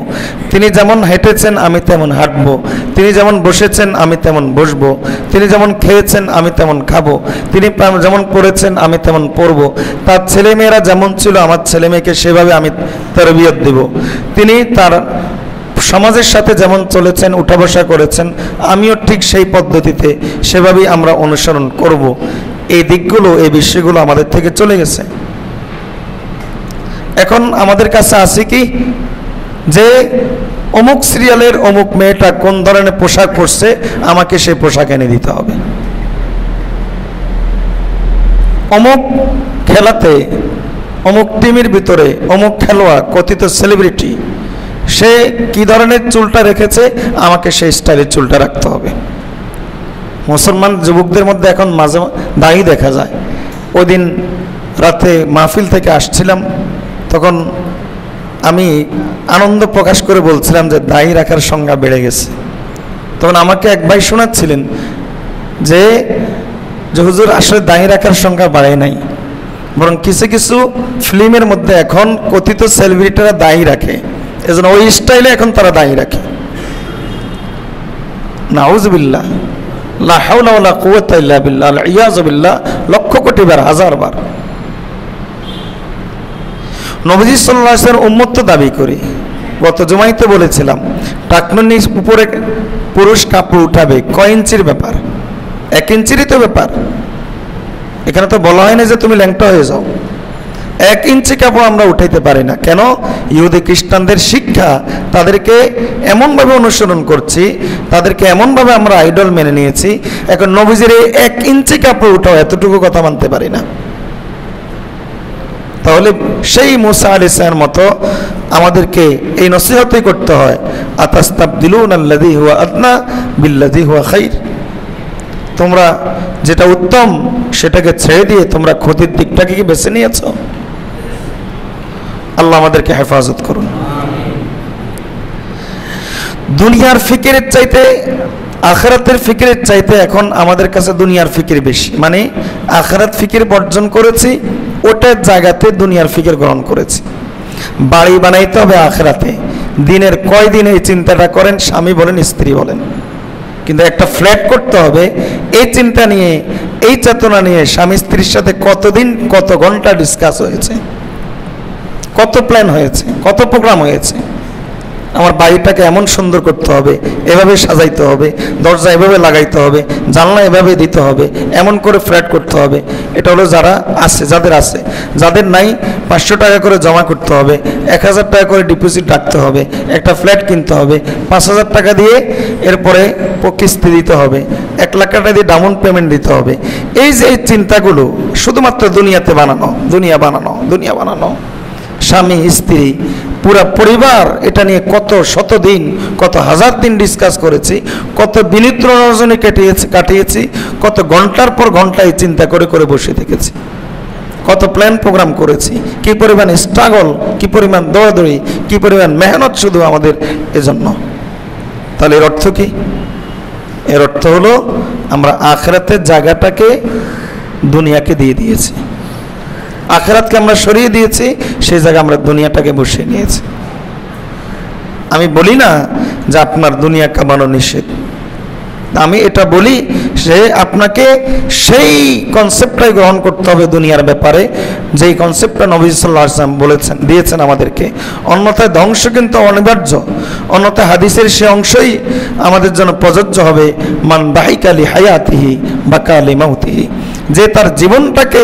তিনি যেমন হেঁটেছেন আমি তেমন হাঁটবো। তিনি যেমন বসেছেন আমি তেমন বসবো। তিনি যেমন খেয়েছেন আমি তেমন খাবো। তিনি যেমন পড়েছেন আমি তেমন পড়বো। তার ছেলেমেয়েরা যেমন ছিল আমার ছেলেমেয়েকে সেভাবে আমি তরবিয়ত দেব। তিনি তার সমাজের সাথে যেমন চলেছেন, উঠা বসা করেছেন, আমিও ঠিক সেই পদ্ধতিতে সেভাবেই আমরা অনুসরণ করব। এই দিকগুলো, এই বিষয়গুলো আমাদের থেকে চলে গেছে। এখন আমাদের কাছে আছে কি, যে অমুক সিরিয়ালের অমুক মেয়েটা কোন ধরনের পোশাক পরছে, আমাকে সেই পোশাক এনে দিতে হবে। অমুক খেলাতে, অমুক টিমের ভিতরে অমুক খেলোয়াড়, কথিত সেলিব্রিটি, সে কি ধরনের চুলটা রেখেছে, আমাকে সেই স্টাইলের চুলটা রাখতে হবে। মুসলমান যুবকদের মধ্যে এখন মাঝে দাড়ি দেখা যায়। ওই দিন রাতে মাহফিল থেকে আসছিলাম, তখন আমি আনন্দ প্রকাশ করে বলছিলাম যে দাড়ি রাখার সংজ্ঞা বেড়ে গেছে। তখন আমাকে এক ভাই শোনাচ্ছিলেন যে হুজুর আসলে দাড়ি রাখার সংখ্যা বাড়ে নাই, বরং কিছু কিছু ফিল্মের মধ্যে এখন কথিত সেলিব্রিটিরা দাড়ি রাখে, এজন্য ওই স্টাইলে এখন তারা দাঁড়িয়ে রাখে। নাউযুবিল্লাহ, লা হাওলা ওয়ালা কুওয়াতা ইল্লা বিল্লাহ, আল ইয়াযু বিল্লাহ, লক্ষ কোটি বার, হাজার বার। নবীজি সাল্লাল্লাহু আলাইহি ওয়াসাল্লাম উম্মত দাবি করি। গত জুমাইতে বলেছিলাম, টাকনুনির উপরে পুরুষ কাপড় উঠাবে কয় ইঞ্চির ব্যাপার? 1 ইঞ্চিরই তো ব্যাপার। এখানে তো বলা হয় না যে তুমি ল্যাংটা হয়ে যাও। 1 ইঞ্চি কাপড় আমরা উঠাইতে পারি না। কেন? ইহুদি খ্রিস্টানদের শিক্ষা, তাদেরকে এমনভাবে অনুসরণ করছি, তাদেরকে এমনভাবে আমরা আইডল মেনে নিয়েছি। এখন নবীজির 1 ইঞ্চি কাপড় উঠাও, এতটুকু কথা মানতে পারি না। তাহলে সেই মুসা আলাইহিস সালামের মতো আমাদেরকে এই নসিহতই করতে হয়, আতাস্তাবদিলুনা আল্লাযী হুয়া আদনা বিল্লাযী হুয়া খাইর। তোমরা যেটা উত্তম সেটাকে ছেড়ে দিয়ে তোমরা ক্ষতির দিকটাকে কি বেছে নিয়েছো? আল্লাহ আমাদেরকে হেফাজত করুন। দুনিয়ার ফিকিরের চাইতে, আখিরাতের ফিকিরের চাইতে এখন আমাদের কাছে দুনিয়ার ফিকির বেশি। মানে আখিরাত ফিকির বর্জন করেছি, ওটার জায়গাতে দুনিয়ার ফিকির গ্রহণ করেছি। বাড়ি বানাইতে হবে আখিরাতে, দিনের কয়দিন এই চিন্তাটা করেন, স্বামী বলেন স্ত্রী বলেন, কিন্তু একটা ফ্ল্যাট করতে হবে, এই চিন্তা নিয়ে, এই চেতনা নিয়ে স্বামী স্ত্রীর সাথে কতদিন কত ঘন্টা ডিসকাস হয়েছে, কত প্ল্যান হয়েছে, কত প্রোগ্রাম হয়েছে। আমার বাড়িটাকে এমন সুন্দর করতে হবে, এভাবে সাজাইতে হবে, দরজা এভাবে লাগাইতে হবে, জানলা এভাবে দিতে হবে, এমন করে ফ্ল্যাট করতে হবে। এটা হলো যারা আছে, যাদের আছে। যাদের নাই, 500 টাকা করে জমা করতে হবে, 1000 টাকা করে ডিপোজিট রাখতে হবে, একটা ফ্ল্যাট কিনতে হবে, 5000 টাকা দিয়ে এরপরে কিস্তি দিতে হবে, 1 লাখ টাকা দিয়ে ডাউন পেমেন্ট দিতে হবে। এই যে এই চিন্তাগুলো শুধুমাত্র দুনিয়াতে বানানো, দুনিয়া বানানো, দুনিয়া বানানো। স্বামী স্ত্রী পুরা পরিবার এটা নিয়ে কত শতদিন, কত হাজার দিন ডিসকাস করেছি, কত বিনিদ্র রজনী কাটিয়েছি, কত ঘন্টার পর ঘন্টা এই চিন্তা করে করে বসে থেকেছি। কত প্ল্যান প্রোগ্রাম করেছি, কি পরিমাণ স্ট্রাগল, কি পরিমাণ দৌড়াদৌড়ি, কি পরিমাণ মেহনত শুধু আমাদের এজন্য। তাহলে এর অর্থ কি? এর অর্থ হলো আমরা আখিরাতের জায়গাটাকে দুনিয়াকে দিয়ে দিয়েছি, আখিরাতকে আমরা সরিয়ে দিয়েছি, সেই জায়গায় আমরা দুনিয়াটাকে বসিয়ে নিয়েছি। আমি বলি না যে আপনার দুনিয়া কামানো নিষেধ, আমি এটা বলি যে আপনাকে সেই কনসেপ্টটাই গ্রহণ করতে হবে দুনিয়ার ব্যাপারে, যেই কনসেপ্টটা নবী সাল্লাল্লাহু আলাইহি ওয়াসাল্লাম বলেছেন, দিয়েছেন আমাদেরকে। অন্যথায় ধ্বংস কিন্তু অনিবার্য, অন্যথায় হাদিসের সে অংশই আমাদের জন্য প্রযোজ্য হবে, মান দাহিকা লি হায়াতিহি বাকা লি মাউতিহি, যে তার জীবনটাকে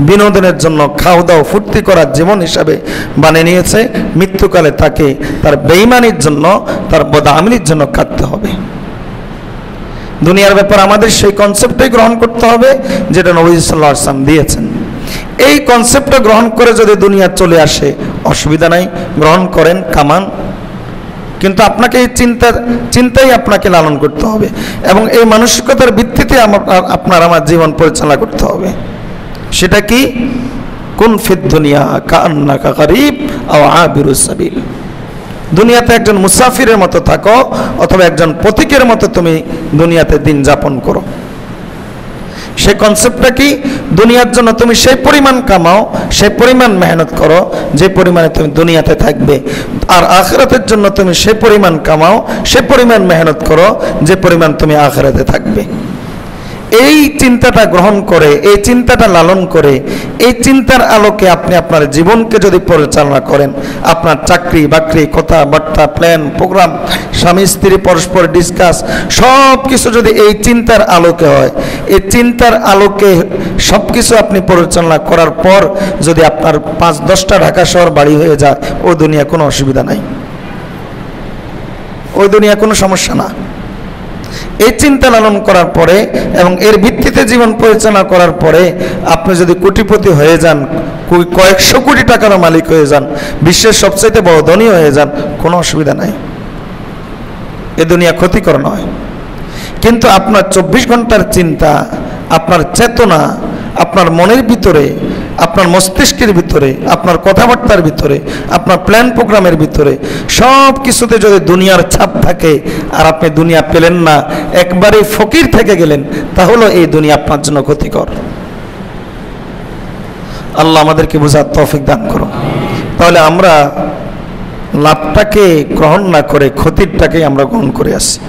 বিনোদনের জন্য খাওয়া দাওয়া ফুর্তি করার জীবন হিসাবে বানিয়ে নিয়েছে, মৃত্যুকালে তাকে তার বেঈমানির জন্য, তার বদআমলির জন্য কাঁদতে হবে। দুনিয়ার ব্যাপার আমাদের সেই কনসেপ্টটাই গ্রহণ করতে হবে যেটা নবী সাল্লাল্লাহু আলাইহি ওয়াসাল্লাম দিয়েছেন। এই কনসেপ্টটা গ্রহণ করে যদি দুনিয়া চলে আসে অসুবিধা নাই, গ্রহণ করেন, কামান, কিন্তু আপনাকে এই চিন্তাই আপনাকে লালন করতে হবে এবং এই মানসিকতার ভিত্তিতে আপনার আমার জীবন পরিচালনা করতে হবে। সেটা কি? কুন ফিদ দুনিয়া কাআন্নাকা গরীব আও আবিরুস সাবিল, দুনিয়াতে একজন মুসাফিরের মতো থাকো অথবা একজন পথিকের মতো তুমি দুনিয়াতে দিন যাপন করো। সেই কনসেপ্টটা কি? দুনিয়ার জন্য তুমি সেই পরিমাণ কামাও, সেই পরিমাণ মেহনত করো যে পরিমাণে তুমি দুনিয়াতে থাকবে, আর আখিরাতের জন্য তুমি সেই পরিমাণ কামাও, সেই পরিমাণ মেহনত করো যে পরিমাণ তুমি আখিরাতে থাকবে। এই চিন্তাটা গ্রহণ করে, এই চিন্তাটা লালন করে, এই চিন্তার আলোকে আপনি আপনার জীবনকে যদি পরিচালনা করেন, আপনার চাকরি বাকরি, কথাবার্তা, প্ল্যান প্রোগ্রাম, স্বামী স্ত্রী পরস্পর ডিসকাস, সব কিছু যদি এই চিন্তার আলোকে হয়, এই চিন্তার আলোকে সব কিছু আপনি পরিচালনা করার পর যদি আপনার 5-10টা ঢাকা শহর বাড়ি হয়ে যায়, ওই দুনিয়া কোনো অসুবিধা নাই, ওই দুনিয়া কোনো সমস্যা না। এই চিন্তা লালন করার পরে এবং এর ভিত্তিতে জীবন পরিচালনা করার পরে আপনি যদি কোটিপতি হয়ে যান, কয়েকশো কোটি টাকার মালিক হয়ে যান, বিশ্বের সবচাইতে বড় ধনী হয়ে যান, কোনো অসুবিধা নাই, এ দুনিয়া ক্ষতিকর নয়। কিন্তু আপনার 24 ঘন্টার চিন্তা, আপনার চেতনা, আপনার মনের ভিতরে, আপনার মস্তিষ্কের ভিতরে, আপনার কথাবার্তার ভিতরে, আপনার প্ল্যান প্রোগ্রামের ভিতরে সব কিছুতে যদি দুনিয়ার ছাপ থাকে আর আপনি দুনিয়া পেলেন না, একবারেই ফকির থেকে গেলেন, তাহলে এই দুনিয়া আপনার জন্য ক্ষতিকর। আল্লাহ আমাদেরকে বোঝার তৌফিক দান করো। তাহলে আমরা লাভটাকে গ্রহণ না করে ক্ষতিরটাকে আমরা গ্রহণ করে আসি,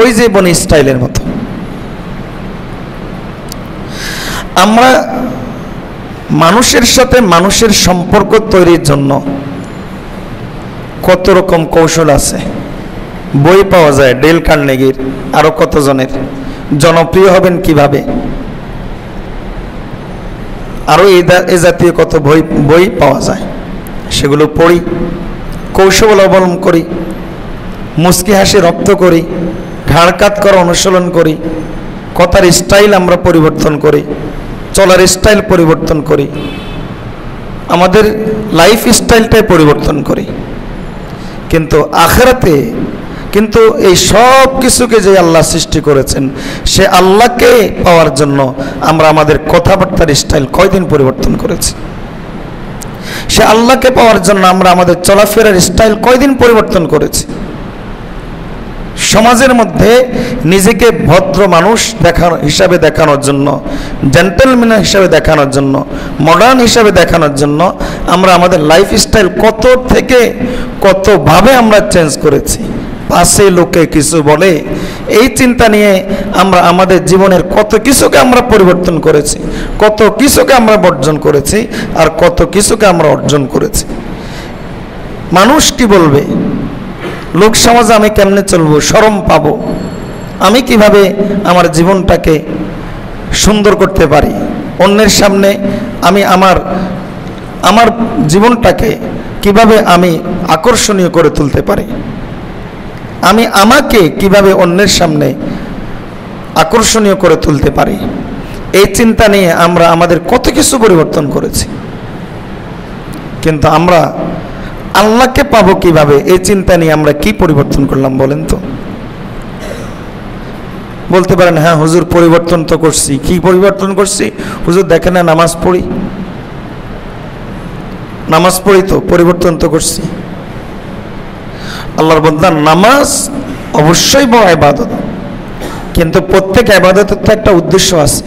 ওই যে বনি ইসরাইলের মতো। আমরা মানুষের সাথে মানুষের সম্পর্ক তৈরির জন্য কত রকম কৌশল আছে, বই পাওয়া যায় ডেল কার্নেগির, আরো কতজনের, জনপ্রিয় হবেন কিভাবে, আরো এ জাতীয় কত বই পাওয়া যায়, সেগুলো পড়ি, কৌশল অবলম্বন করি, মুচকি হাসি রপ্ত করি, ঘাড় কাত করা অনুশীলন করি, কথার স্টাইল আমরা পরিবর্তন করি, চলার স্টাইল পরিবর্তন করি, আমাদের লাইফ স্টাইলটাই পরিবর্তন করি। কিন্তু আখিরাতে কিন্তু এই সব কিছুকে যে আল্লাহ সৃষ্টি করেছেন, সে আল্লাহকে পাওয়ার জন্য আমরা আমাদের কথাবার্তার স্টাইল কয়দিন পরিবর্তন করেছি? সে আল্লাহকে পাওয়ার জন্য আমরা আমাদের চলাফেরার স্টাইল কয়দিন পরিবর্তন করেছি? সমাজের মধ্যে নিজেকে ভদ্র মানুষ হিসাবে দেখানোর জন্য, জেন্টলম্যান হিসাবে দেখানোর জন্য, মডার্ন হিসাবে দেখানোর জন্য আমরা আমাদের লাইফ স্টাইল কত থেকে কতভাবে আমরা চেঞ্জ করেছি। পাশে লোকে কিছু বলে, এই চিন্তা নিয়ে আমরা আমাদের জীবনের কত কিছুকে আমরা পরিবর্তন করেছি, কত কিছুকে আমরা বর্জন করেছি, আর কত কিছুকে আমরা অর্জন করেছি। মানুষ কি বলবে, লোক সমাজে আমি কেমনে চলবো, শরম পাবো, আমি কিভাবে আমার জীবনটাকে সুন্দর করতে পারি, অন্যের সামনে আমি আমার জীবনটাকে কিভাবে আমি আকর্ষণীয় করে তুলতে পারি, আমি আমাকে কিভাবে অন্যের সামনে আকর্ষণীয় করে তুলতে পারি, এই চিন্তা নিয়ে আমরা আমাদের কত কিছু পরিবর্তন করেছি। কিন্তু আমরা আল্লাহকে পাবো কিভাবে, এই চিন্তা নিয়ে আমরা কি পরিবর্তন করলাম বলেন তো? বলতে পারেন, হ্যাঁ হুজুর পরিবর্তন তো করছি। কি পরিবর্তন করছি হুজুর? দেখেন না, নামাজ পড়ি, নামাজ পড়ি তো, পরিবর্তন তো করছি। আল্লাহর বান্দা নামাজ অবশ্যই বড় ইবাদত, কিন্তু প্রত্যেক ইবাদতের তো একটা উদ্দেশ্য আছে,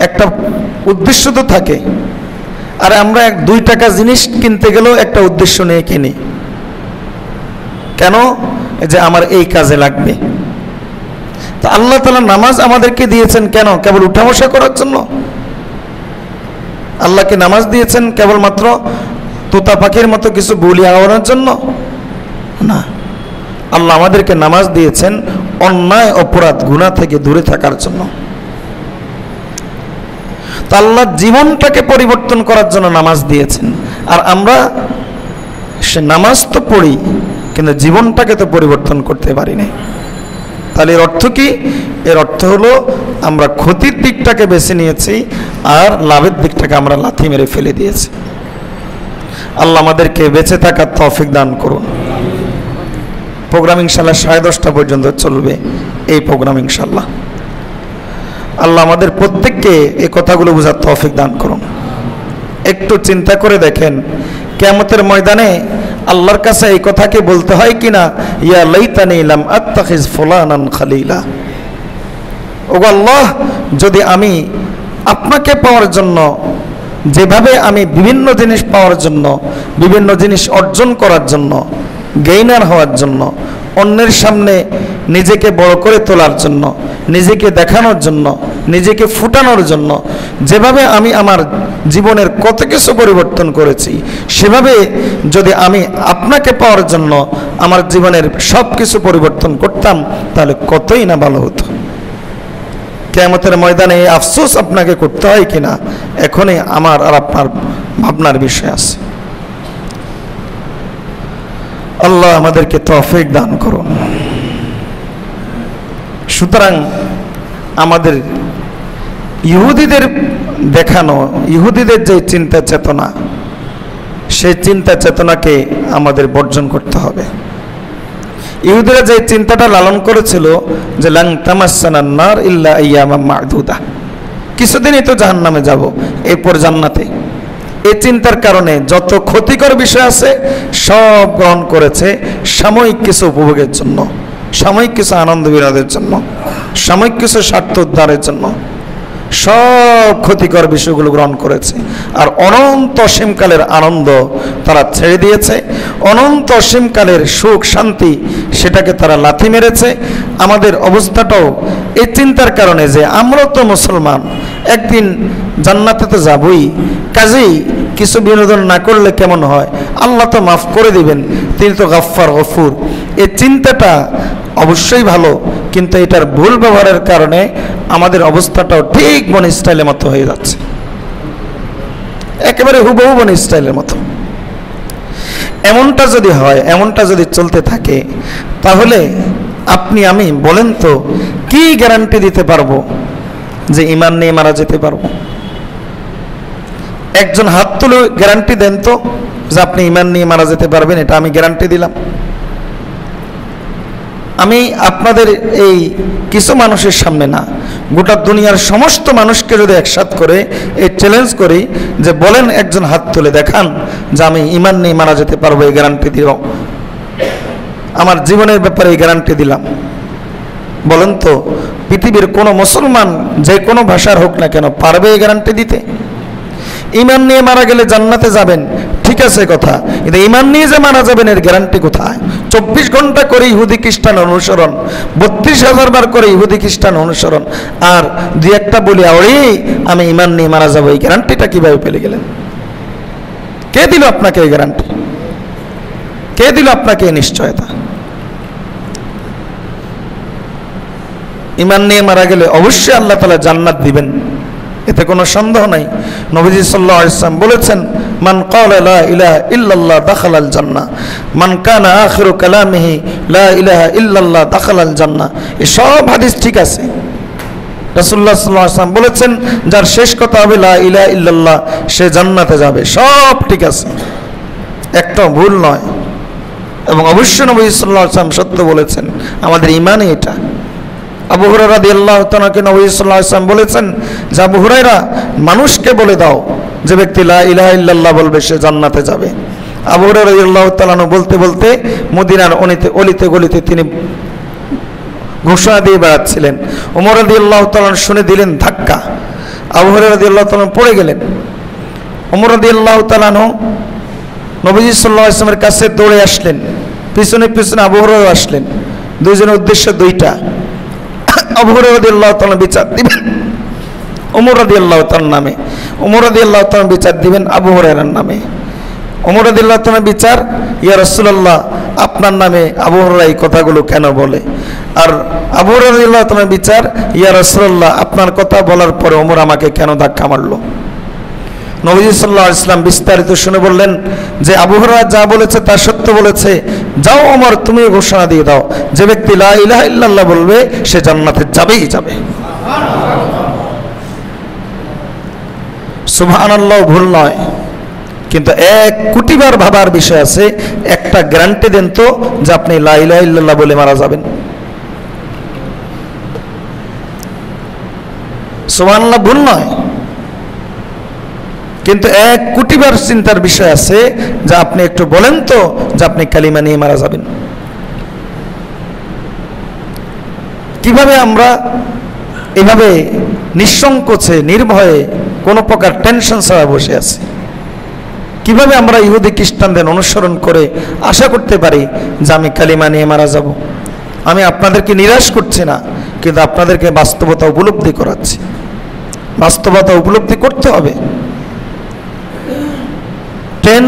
একটা উদ্দেশ্য তো থাকে। আর আমরা 2 টাকা জিনিস কিনতে গেলেও একটা উদ্দেশ্য নিয়ে কিনি, কেন? যে আমার এই কাজে লাগবে। তা আল্লাহ তাআলা নামাজ আমাদেরকে দিয়েছেন কেন? কেবল উঠা বসা করার জন্য? আল্লাহকে নামাজ দিয়েছেন কেবলমাত্র তোতা পাখির মতো কিছু বলি আওড়ানোর জন্য না। আল্লাহ আমাদেরকে নামাজ দিয়েছেন অন্যায় অপরাধ গুনাহ থেকে দূরে থাকার জন্য। তা আল্লাহ জীবনটাকে পরিবর্তন করার জন্য নামাজ দিয়েছেন। আর আমরা সে নামাজ তো পড়ি, কিন্তু জীবনটাকে তো পরিবর্তন করতে পারি না। তাহলে এর অর্থ কি? এর অর্থ হলো আমরা ক্ষতির দিকটাকে বেছে নিয়েছি আর লাভের দিকটাকে আমরা লাথি মেরে ফেলে দিয়েছি। আল্লাহ আমাদেরকে বেঁচে থাকার তৌফিক দান করুন। প্রোগ্রাম ইনশাআল্লাহ 10:30 পর্যন্ত চলবে এই প্রোগ্রাম ইনশাআল্লাহ। আল্লাহ আমাদের প্রত্যেককে এই কথাগুলো বোঝার তৌফিক দান করুন। একটু চিন্তা করে দেখেন, কিয়ামতের ময়দানে আল্লাহর কাছে এই কথাকে বলতে হয় কিনা, ইয়া লাইতানি লাম আত্তাখিজ ফুলানান খালিলা। ওগো আল্লাহ, যদি আমি আপনাকে পাওয়ার জন্য, যেভাবে আমি বিভিন্ন জিনিস পাওয়ার জন্য, বিভিন্ন জিনিস অর্জন করার জন্য, গেইনার হওয়ার জন্য, অন্যের সামনে নিজেকে বড় করে তোলার জন্য, নিজেকে দেখানোর জন্য, নিজেকে ফুটানোর জন্য যেভাবে আমি আমার জীবনের কত কিছু পরিবর্তন করেছি, সেভাবে যদি আমি আপনাকে পাওয়ার জন্য আমার জীবনের সব কিছু পরিবর্তন করতাম, তাহলে কতই না ভালো হতো। কিয়ামতের ময়দানে এই আফসোস আপনাকে করতে হয় কিনা, এখনই আমার আর আপনার ভাবনার বিষয় আছে। আল্লাহ আমাদেরকে তৌফিক দান করুন। সুতরাং আমাদের ইহুদিদের দেখানো, ইহুদিদের যে চিন্তা চেতনা, সেই চিন্তা চেতনাকে আমাদের বর্জন করতে হবে। ইহুদিরা যে চিন্তাটা লালন করেছিল যে লাং তামাসসানান নার ইল্লা আইয়ামাম মা'দুদা, কিছুদিনই তো জাহান্নামে যাব, এরপর জান্নাতে, এই চিন্তার কারণে যত ক্ষতিকর বিষয় আছে সব গ্রহণ করেছে সাময়িক কিছু উপভোগের জন্য, সাময়িক কিছু আনন্দ বিনোদের জন্য, সাময়িক কিছু স্বার্থ উদ্ধারের জন্য সব ক্ষতিকর বিষয়গুলো গ্রহণ করেছে। আর অনন্ত অসীমকালের আনন্দ তারা ছেড়ে দিয়েছে, অনন্ত অসীমকালের সুখ শান্তি সেটাকে তারা লাথি মেরেছে। আমাদের অবস্থাটাও এই চিন্তার কারণে যে আমরাও তো মুসলমান, একদিন জান্নাতে তো যাবই, কাজেই কিছু বিনোদন না করলে কেমন হয়, আল্লাহ তো মাফ করে দিবেন, তিনি তো গাফফার গফুর। এই চিন্তাটা অবশ্যই ভালো, কিন্তু এটার ভুল ব্যবহারের কারণে আমাদের অবস্থাটাও ঠিক বনি স্টাইলের মতো হয়ে যাচ্ছে, একেবারে হুবহু বনি স্টাইলের মতো। এমনটা যদি হয়, এমনটা যদি চলতে থাকে, তাহলে আপনি আমি বলেন তো কি গ্যারান্টি দিতে পারবো যে ঈমান নিয়ে মারা যেতে পারবো? একজন হাত তুলে গ্যারান্টি দেন তো যে আপনি ঈমান নিয়ে মারা যেতে পারবেন, এটা আমি গ্যারান্টি দিলাম। আমি আপনাদের এই কিছু মানুষের সামনে না, গোটা দুনিয়ার সমস্ত মানুষকে যদি একসাথ করে এই চ্যালেঞ্জ করি যে বলেন, একজন হাত তুলে দেখান যে আমি ঈমান নিয়ে মারা যেতে পারবো, এই গ্যারান্টি দিলাম, আমার জীবনের ব্যাপারে এই গ্যারান্টি দিলাম। বলেন তো পৃথিবীর কোনো মুসলমান যে কোনো ভাষার হোক না কেন পারবে এই গ্যারান্টি দিতে? ঈমান নিয়ে মারা গেলে জান্নাতে যাবেন, ঠিক আছে কথা, কিন্তু ঈমান নিয়ে যে মারা যাবেন এর গ্যারান্টি কোথায়? 24 ঘন্টা করে ইহুদি খ্রিস্টান অনুসরণ, 32,000 বার করে ইহুদি খ্রিস্টান অনুসরণ, আর দুই একটা বলি আওড়ি আমি ঈমান নিয়ে মারা যাবো, এই গ্যারান্টিটা কিভাবে পেলে গেলেন? কে দিল আপনাকে এই গ্যারান্টি? কে দিল আপনাকে এই নিশ্চয়তা? ঈমান নিয়ে মারা গেলে অবশ্যই আল্লাহ তাআলা জান্নাত দিবেন, এতে কোনো সন্দেহ নাই। নবীজি সাল্লাল্লাহু আলাইহি ওয়াসাল্লাম বলেছেন, মান ক্বালা লা ইলাহা ইল্লাল্লাহ দাখালাল জান্নাহ, মান কানা আখিরু কালামিহি লা ইলাহা ইল্লাল্লাহ দাখালাল জান্নাহ। এই সব হাদিস ঠিক আছে। রাসূলুল্লাহ সাল্লাল্লাহু আলাইহি ওয়াসাল্লাম বলেছেন, যার শেষ কথা হবে লা ইলাহা ইল্লাল্লাহ সে জান্নাতে যাবে, সব ঠিক আছে, একটা ভুল নয়। এবং অবশ্যই নবী সাল্লাল্লাহু আলাইহি ওয়াসাল্লাম সত্য বলেছেন, আমাদের ঈমানই এটা। আবু হুরায়রা রাদিয়াল্লাহু তাআলাকে নবী সাল্লাল্লাহু আলাইহি ওয়াসাল্লাম বলেছেন যে আবু হুরায়রা, মানুষকে বলে দাও যে ব্যক্তি লা ইলাহা ইল্লাল্লাহ বলবে সে জান্নাতে যাবে। আবু হুরায়রা রাদিয়াল্লাহু তাআলা আনহু বলতে বলতে মদিনার অলিতে গলিতে তিনি ঘোষণা দিয়ে বেড়াচ্ছিলেন। ওমর রাদিয়াল্লাহু তাআলা শুনে দিলেন ধাক্কা, আবু হুরায়রা রাদিয়াল্লাহু তাআলা পড়ে গেলেন। ওমর রাদিয়াল্লাহু তাআলা নবীজি সাল্লাল্লাহু আলাইহি ওয়াসাল্লামের কাছে দৌড়ে আসলেন, পিছনে পিছনে আবু হুরায়রা আসলেন। দুইজনের উদ্দেশ্য দুইটা। আবু হুরায়রা রাদিয়াল্লাহু তাআলা বিচার দিবেন ওমর রাদিয়াল্লাহু তাআলার নামে, ওমর রাদিয়াল্লাহু তাআলা বিচার দিবেন আবু হুরায়রার নামে। ওমর রাদিয়াল্লাহু তাআলা বিচার, ইয়া রাসূলুল্লাহ আপনার নামে আবু হুরায়রা এই কথাগুলো কেন বলে? আর আবু হুরায়রা রাদিয়াল্লাহু তাআলা বিচার, ইয়া রাসূলুল্লাহ আপনার কথা বলার পরে ওমর আমাকে কেন ধাক্কা মারলো? নবীজি সাল্লাল্লাহু আলাইহি ওয়াসাল্লাম বিস্তারিত শুনে বললেন যে আবু হুরায়রা যা বলেছে তা সত্য বলেছে, যাও ওমর তুমি ঘোষণা দিয়ে দাও, যে ব্যক্তি লা ইলাহা ইল্লাল্লাহ বলবে সে জান্নাতে যাবেই যাবে। সুবহানাল্লাহ ভুল নয়, কিন্তু 1 কোটি বার ভাবার বিষয় আছে। একটা গ্যারান্টি দেন তো যে আপনি লা ইলাহা ইল্লাল্লাহ বলে মারা যাবেন। সুবহানাল্লাহ ভুল নয়, কিন্তু 1 কোটি বার চিন্তার বিষয় আছে যে আপনি একটু বলেন তো যে আপনি কালিমা নিয়ে মারা যাবেন। কিভাবে আমরা এভাবে নিঃসংকোচে নির্ভয়ে কোনো প্রকার টেনশন ছাড়া বসে আছি? কিভাবে আমরা ইহুদি খ্রিস্টানদের অনুসরণ করে আশা করতে পারি যে আমি কালিমা নিয়ে মারা যাব? আমি আপনাদেরকে নিরাশ করছি না, কিন্তু আপনাদেরকে বাস্তবতা উপলব্ধি করাচ্ছি। বাস্তবতা উপলব্ধি করতে হবে। ট্রেন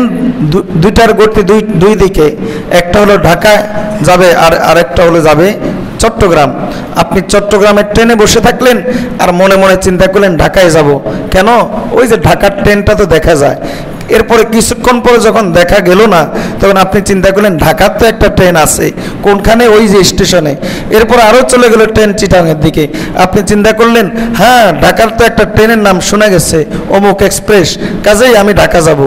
দুইটার গতি দুই দিকে, একটা হলো ঢাকা যাবে আর আরেকটা হলো যাবে চট্টগ্রাম। আপনি চট্টগ্রামের ট্রেনে বসে থাকলেন আর মনে মনে চিন্তা করলেন ঢাকায় যাব। কেন? ওই যে ঢাকার ট্রেনটা তো দেখা যায়। এরপরে কিছুক্ষণ পরে যখন দেখা গেল না, তখন আপনি চিন্তা করলেন ঢাকার তো একটা ট্রেন আছে, কোনখানে? ওই যে স্টেশনে। এরপর আরও চলে গেল ট্রেন চিটাংয়ের দিকে। আপনি চিন্তা করলেন হ্যাঁ ঢাকার তো একটা ট্রেনের নাম শোনা গেছে অমুক এক্সপ্রেস, কাজেই আমি ঢাকা যাব।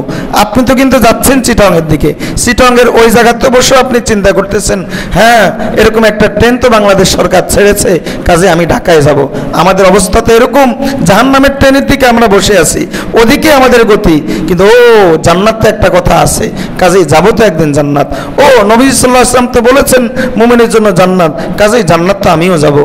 আপনি তো কিন্তু যাচ্ছেন চিটাংয়ের দিকে। চিটাংয়ের ওই জায়গাতে বসে আপনি চিন্তা করতেছেন হ্যাঁ এরকম একটা ট্রেন তো বাংলাদেশ সরকার ছেড়েছে, কাজে আমি ঢাকায় যাব। আমাদের অবস্থা তো এরকম, জাহান্নামের ট্রেনের দিকে আমরা বসে আছি, ওদিকে আমাদের গতি। কিন্তু জান্নাত তো একটা কথা আছে, কাজেই যাবো তো একদিন জান্নাত। নবী সাল্লাল্লাহু আলাইহি ওয়াসাল্লাম তো বলেছেন মুমিনের জন্য জান্নাত, কাজেই জান্নাত তো আমিও যাব।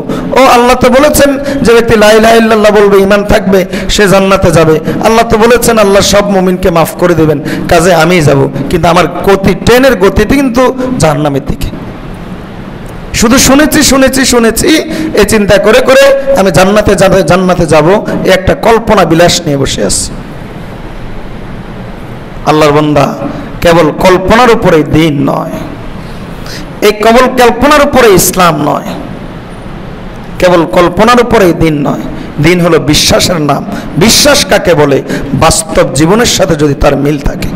আল্লাহ তো বলেছেন যে ব্যক্তি লা ইলাহা ইল্লাল্লাহ বলবে, ঈমান থাকবে, সে জান্নাতে যাবে। আল্লাহ তো বলেছেন আল্লাহ সব মুমিনকে মাফ করে দেবেন, কাজে আমিই যাব। কিন্তু আমার গতি, ট্রেনের গতিতে কিন্তু জাহান্নামের দিকে। শুধু শুনেছি এই চিন্তা করে করে আমি জান্নাতে যাব, এই একটা কল্পনা বিলাস নিয়ে বসে আছি। আল্লাহর বান্দা, কেবল কল্পনার উপরে দিন নয়, এই কেবল কল্পনার উপরে ইসলাম নয়, কেবল কল্পনার উপরে দিন নয়। দিন হলো বিশ্বাসের নাম। বিশ্বাস কাকে বলে? বাস্তব জীবনের সাথে যদি তার মিল থাকে।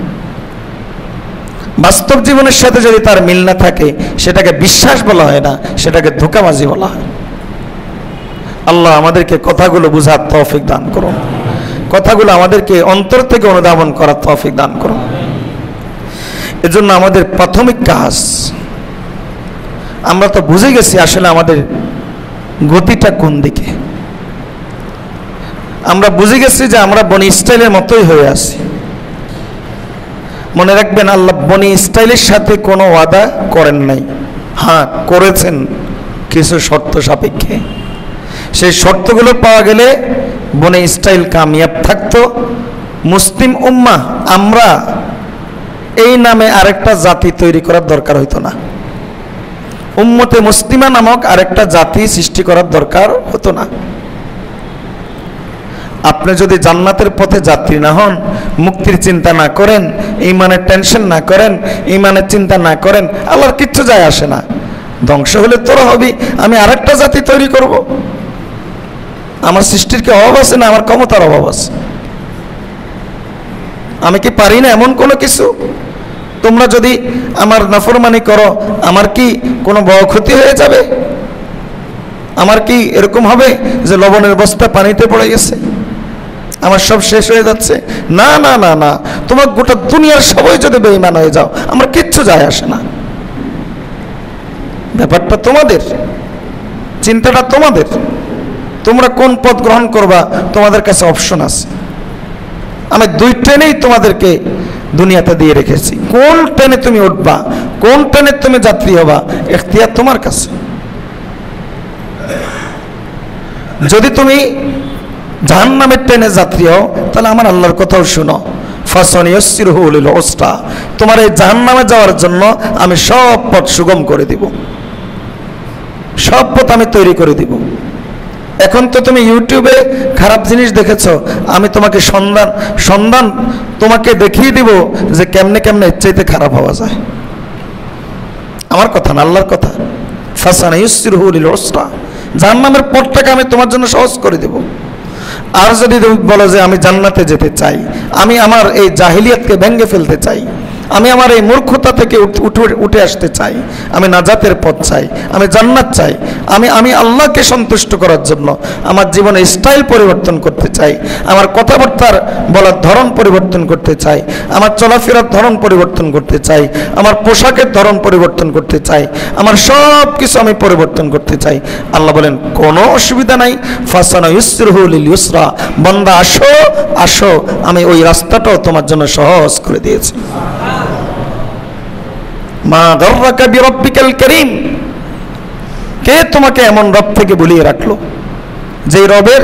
বাস্তব জীবনের সাথে যদি তার মিল না থাকে সেটাকে বিশ্বাস বলা হয় না, সেটাকে ধোঁকাবাজি বলা হয়। আল্লাহ আমাদেরকে কথাগুলো বুঝার তৌফিক দান করুন, কথাগুলো আমাদেরকে অন্তর থেকে অনুধাবন করার তৌফিক দান করুন। এজন্য আমাদের প্রাথমিক কাজ, আমরা তো বুঝে গেছি আসলে আমাদের গতিটা কোন দিকে। আমরা বুঝে গেছি যে আমরা বনি ইসরাইলের মতোই হয়ে আছি। মনে রাখবেন আল্লাহ বনি ইসরাইলের সাথে কোনো ওয়াদা করেন নাই, হ্যাঁ করেছেন কিছু শর্ত সাপেক্ষে। সেই শর্তগুলো পাওয়া গেলে বনি ইসরাইল কামিয়াব থাকতো। মুসলিম উম্মাহ আমরা এই নামে আরেকটা জাতি তৈরি করার দরকার হইতো না। উম্মতে মুসলিমা নামক আরেকটা জাতি সৃষ্টি করার দরকার হতো না। আপনি যদি জান্নাতের পথে যাত্রী না হন, মুক্তির চিন্তা না করেন, ঈমানের টেনশন না করেন, ঈমানের চিন্তা না করেন, আল্লাহর কিচ্ছু যায় আসে না। ধ্বংস হলে তোরা হবি, আমি আরেকটা জাতি তৈরি করব। আমার সৃষ্টির কি অভাব আছে? না আমার ক্ষমতার অভাব আছে? আমি কি পারি না এমন কোনো কিছু? তোমরা যদি আমার নাফরমানি করো, আমার কি কোনো বড় ক্ষতি হয়ে যাবে? আমার কি এরকম হবে যে লবণের বস্তা পানিতে পড়ে গেছে, আমার সব শেষ হয়ে যাচ্ছে? না না না না, তোমার গোটা দুনিয়ার সবাই যদি বেঈমান হয়ে যাও, আমার কিচ্ছু যায় আসে না। ব্যাপারটা তোমাদের, চিন্তাটা তোমাদের। তোমরা কোন পথ গ্রহণ করবা তোমাদের কাছে অপশন আছে। আমি 2 ট্রেনেই তোমাদেরকে দুনিয়াতে দিয়ে রেখেছি। কোন ট্রেনে তুমি উঠবা, কোন ট্রেনে তুমি যাত্রী হবা, ইখতিয়ার তোমার কাছে। যদি তুমি জাহান্নামের ট্রেনে যাত্রী হও, তাহলে আমার আল্লাহর কথাও শুনো, ফাসানিয়াসসিরহু লিল উসরা, তোমার এই জাহান্নামে যাওয়ার জন্য আমি সব পথ সুগম করে দিব, সব পথ আমি তৈরি করে দিব। এখন তো তুমি ইউটিউবে খারাপ জিনিস দেখেছো, আমি তোমাকে সন্ধান তোমাকে দেখিয়ে দিব যে কেমনে কেমনে এর চাইতে খারাপ হওয়া যায়। আমার কথা না, আল্লাহর কথা। ফাসানিয়াসসিরহু লিল উসরা, জাহান্নামের পথটাকে আমি তোমার জন্য সহজ করে দেব। আর যদি তুমি বলো যে আমি জান্নাতে যেতে চাই, আমি আমার এই জাহিলিয়াতকে ভেঙে ফেলতে চাই, আমি আমার এই মূর্খতা থেকে উঠে আসতে চাই, আমি নাজাতের পথ চাই, আমি জান্নাত চাই, আমি আল্লাহকে সন্তুষ্ট করার জন্য আমার জীবনের স্টাইল পরিবর্তন করতে চাই, আমার কথাবার্তার বলার ধরন পরিবর্তন করতে চাই, আমার চলাফেরার ধরন পরিবর্তন করতে চাই, আমার পোশাকের ধরন পরিবর্তন করতে চাই, আমার সব কিছু আমি পরিবর্তন করতে চাই। আল্লাহ বলেন কোনো অসুবিধা নাই, ফাসানিয়াসসিরহু লিল ইউসরা, বান্দা আসো আসো, আমি ওই রাস্তাটাও তোমার জন্য সহজ করে দিয়েছি। মা গাররাকা বিরাব্বিকাল কারীম, কে তোমাকে এমন রব থেকে ভুলিয়ে রাখলো যে রবের